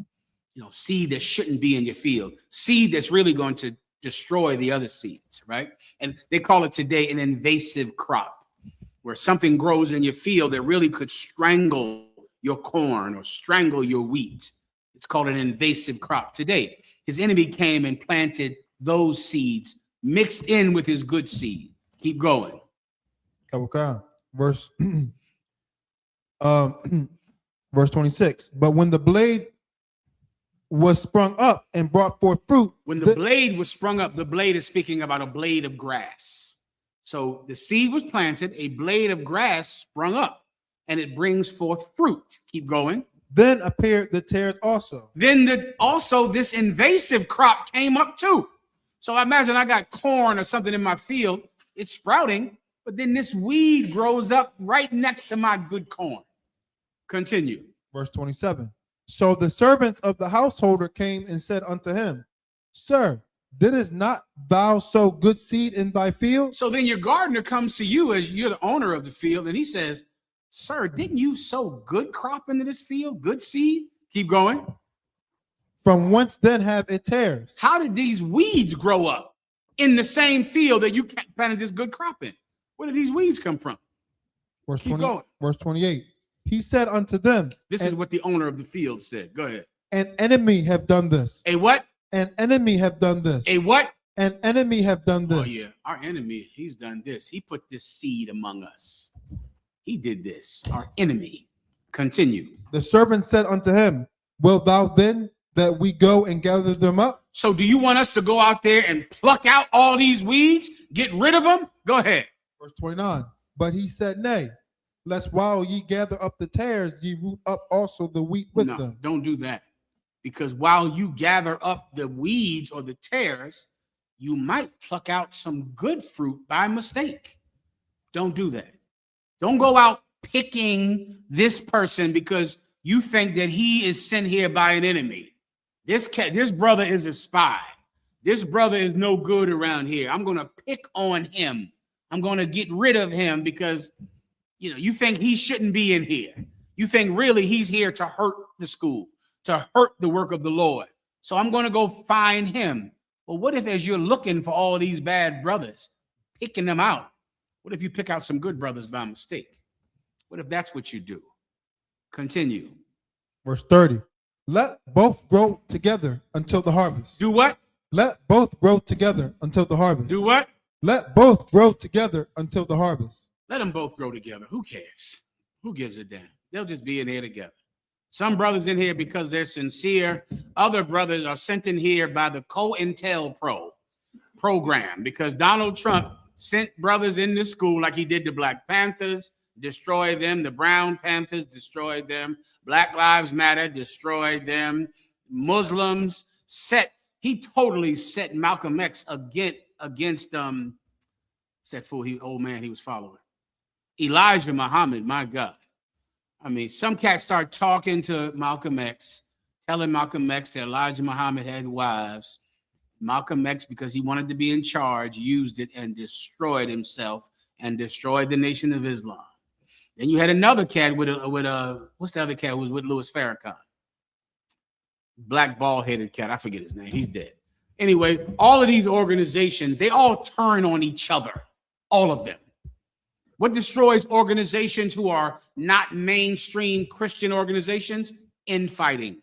You know, seed that shouldn't be in your field. Seed that's really going to destroy the other seeds, right? And they call it today an invasive crop, where something grows in your field that really could strangle your corn or strangle your wheat. It's called an invasive crop today. His enemy came and planted those seeds mixed in with his good seed. Keep going. Okay. Verse 26. But when the blade was sprung up and brought forth fruit. When the blade was sprung up, the blade is speaking about a blade of grass. So the seed was planted, a blade of grass sprung up, and it brings forth fruit. Keep going. Then appeared the tares also. Then also this invasive crop came up too. So I imagine I got corn or something in my field. It's sprouting, but then this weed grows up right next to my good corn. Continue. Verse 27. So the servants of the householder came and said unto him, Sir, didst not thou sow good seed in thy field? So then your gardener comes to you as you're the owner of the field, and he says, Sir, didn't you sow good crop into this field, good seed? Keep going. From whence then have it tares? How did these weeds grow up in the same field that you planted this good crop in? Where did these weeds come from? Verse 28. He said unto them, this is what the owner of the field said. Go ahead. An enemy have done this. A what? An enemy have done this. A what? An enemy have done this. Oh yeah, our enemy, he's done this. He put this seed among us. He did this, our enemy. Continue. The servant said unto him, Wilt thou then that we go and gather them up? So do you want us to go out there and pluck out all these weeds, get rid of them? Go ahead. Verse 29. But he said, Nay, lest while ye gather up the tares, ye root up also the wheat with them. Don't do that. Because while you gather up the weeds or the tares, you might pluck out some good fruit by mistake. Don't do that. Don't go out picking this person because you think that he is sent here by an enemy. This brother is a spy. This brother is no good around here. I'm going to pick on him. I'm going to get rid of him because you think he shouldn't be in here. You think really he's here to hurt the school, to hurt the work of the Lord. So I'm going to go find him. Well, what if as you're looking for all these bad brothers, picking them out, what if you pick out some good brothers by mistake? What if that's what you do? Continue. Verse 30. Let both grow together until the harvest. Do what? Let both grow together until the harvest. Do what? Let both grow together until the harvest. Let them both grow together. Who cares? Who gives a damn? They'll just be in here together. Some brothers in here because they're sincere. Other brothers are sent in here by the COINTELPRO program because Donald Trump sent brothers in the school like he did the Black Panthers, destroyed them. The Brown Panthers destroyed them. Black Lives Matter destroyed them. Muslims he totally set Malcolm X against that fool, old man he was following. Elijah Muhammad, my God. I mean, some cats start talking to Malcolm X, telling Malcolm X that Elijah Muhammad had wives. Malcolm X, because he wanted to be in charge, used it and destroyed himself and destroyed the Nation of Islam. Then you had another cat with what's the other cat who was with Louis Farrakhan? Black bald-headed cat. I forget his name. He's dead. Anyway, all of these organizations, they all turn on each other. All of them. What destroys organizations who are not mainstream Christian organizations? Infighting.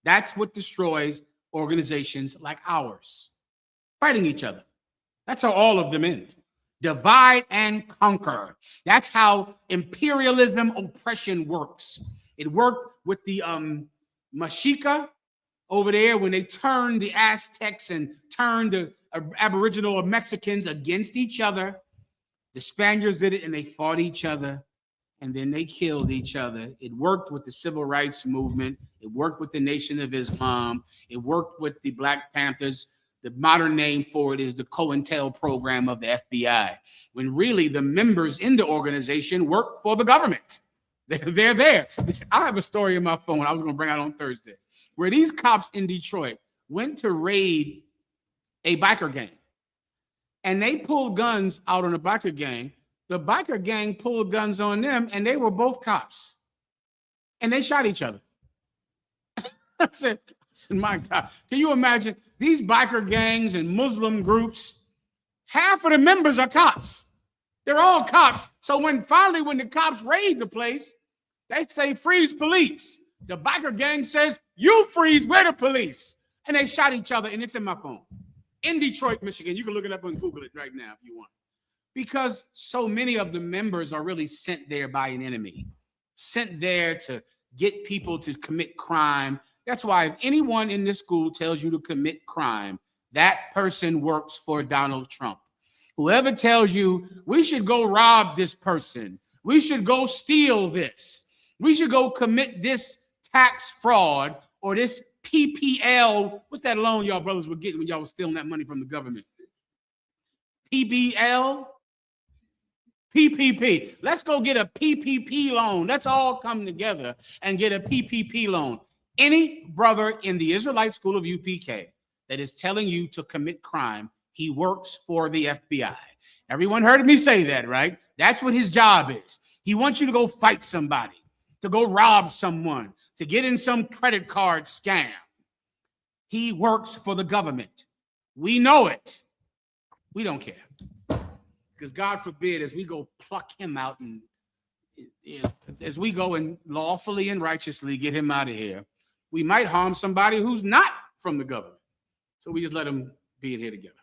That's what destroys organizations like ours. Fighting each other. That's how all of them end. Divide and conquer. That's how imperialism oppression works. It worked with the Mexica over there when they turned the Aztecs and turned the Aboriginal Mexicans against each other. The Spaniards did it and they fought each other and then they killed each other. It worked with the Civil Rights Movement. It worked with the Nation of Islam. It worked with the Black Panthers. The modern name for it is the COINTEL program of the FBI, when really the members in the organization work for the government. They're there. I have a story in my phone I was going to bring out on Thursday, where these cops in Detroit went to raid a biker gang. And they pulled guns out on the biker gang. The biker gang pulled guns on them, and they were both cops. And they shot each other. I said, my God, can you imagine these biker gangs and Muslim groups? Half of the members are cops. They're all cops. So when the cops raid the place, they say, freeze police. The biker gang says, you freeze, we're the police. And they shot each other, and it's in my phone. In Detroit, Michigan. You can look it up and Google it right now if you want. Because so many of the members are really sent there by an enemy, sent there to get people to commit crime. That's why if anyone in this school tells you to commit crime, that person works for Donald Trump. Whoever tells you we should go rob this person, we should go steal this, we should go commit this tax fraud or this PPL, what's that loan y'all brothers were getting when y'all was stealing that money from the government? PBL? PPP. Let's go get a PPP loan. Let's all come together and get a PPP loan. Any brother in the Israelite school of UPK that is telling you to commit crime, he works for the FBI. Everyone heard me say that, right? That's what his job is. He wants you to go fight somebody, to go rob someone, to get in some credit card scam. He works for the government. We know it. We don't care. Because God forbid, as we go pluck him out and as we go and lawfully and righteously get him out of here, we might harm somebody who's not from the government. So we just let them be in here together.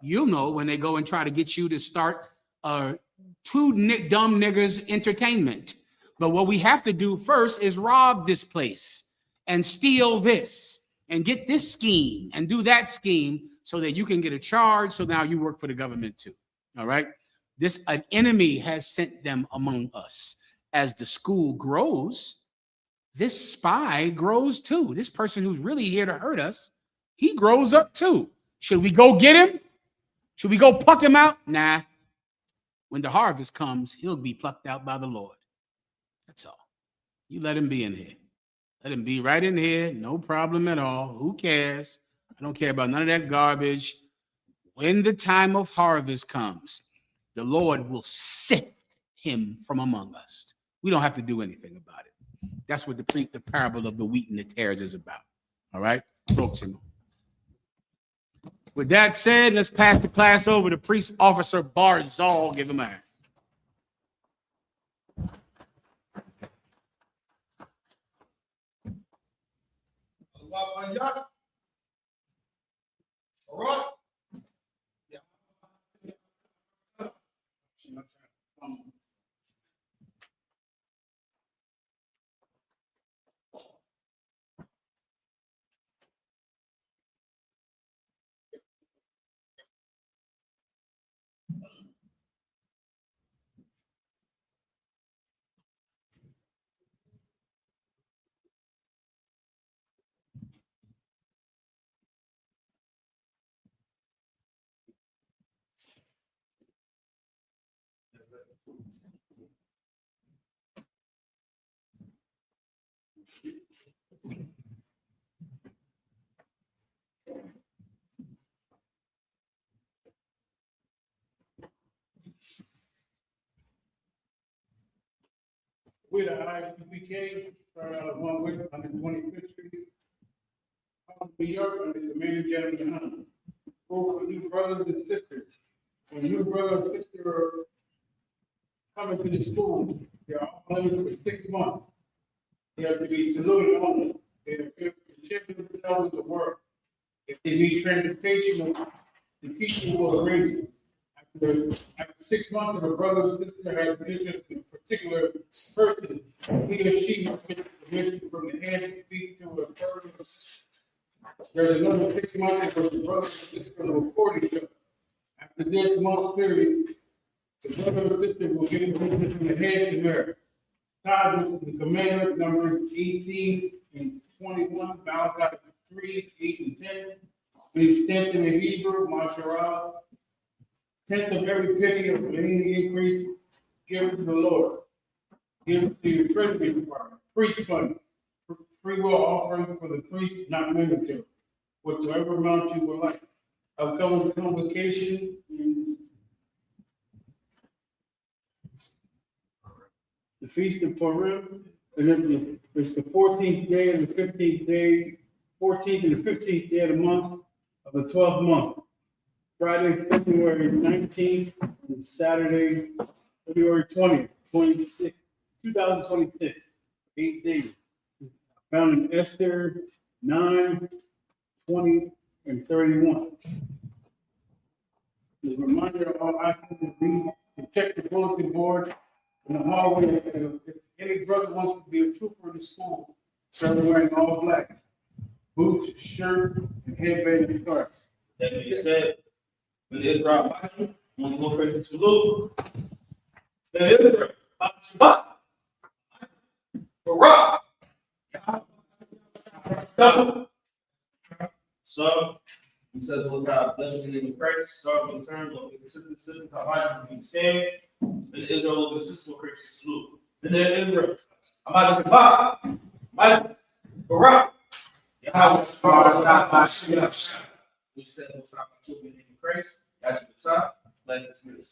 You'll know when they go and try to get you to start two dumb niggers entertainment. But what we have to do first is rob this place and steal this and get this scheme and do that scheme so that you can get a charge. So now you work for the government too. All right. An enemy has sent them among us. As the school grows, this spy grows too. This person who's really here to hurt us, he grows up too. Should we go get him? Should we go pluck him out? Nah. When the harvest comes, he'll be plucked out by the Lord. That's all. You let him be in here. Let him be right in here. No problem at all. Who cares? I don't care about none of that garbage. When the time of harvest comes, the Lord will sift him from among us. We don't have to do anything about it. That's what the parable of the wheat and the tares is about. All right? With that said, let's pass the class over to Priest Officer Barzal. Give him a hand. With the I.S.U.P.K, started out of 1 West 125th Street, New York, under the command of General YAHANNA. For you brothers and sisters, when your brother or sister are coming to the school, they are only for 6 months. They have to be saluted only. They are to ship themselves with the work. If they need transportation, the teacher will arrange it. After 6 months, if a brother or sister has an interest in a particular person, he or she must get permission from the head to speak to a brother or sister. There's another 6 months in which the brother or sister will report each other. After this month period, the brother or sister will get permission from the head to their God, which is the commandment, numbers 18 and 21, Malachi 3, 8 and 10. Please 10th in the Hebrew, Masharah. 10th of every penny of any increase, give to the Lord. Give to your treasury department, priest fund, free will offering for the priest, not mandatory, whatsoever amount you would like. I'll come with convocation. The Feast of Purim, and then it's the 14th day and the 15th day, 14th and the 15th day of the month of the 12th month. Friday, February 19th, and Saturday, February 20th, 2026, 8 days. Found in Esther 9, 20, and 31. As a reminder of all items to read and check the bulletin board in the hallway. If any brother wants to be a trooper in the school, start wearing all black, boots, shirt, and headband and scarf. That being said, when Israel watch you, I'm going to pray to salute. Then Israel, Shabbat, Barak, so, he said, "Those that bless you in the name of Christ, start with the terms of the consistent to life and understand." Then Israel will be consistent with Christ to salute. And then Israel, I'm Shabbat, Barak, we said, "Those that bless you in the name of Christ, got you the top, let's dismiss."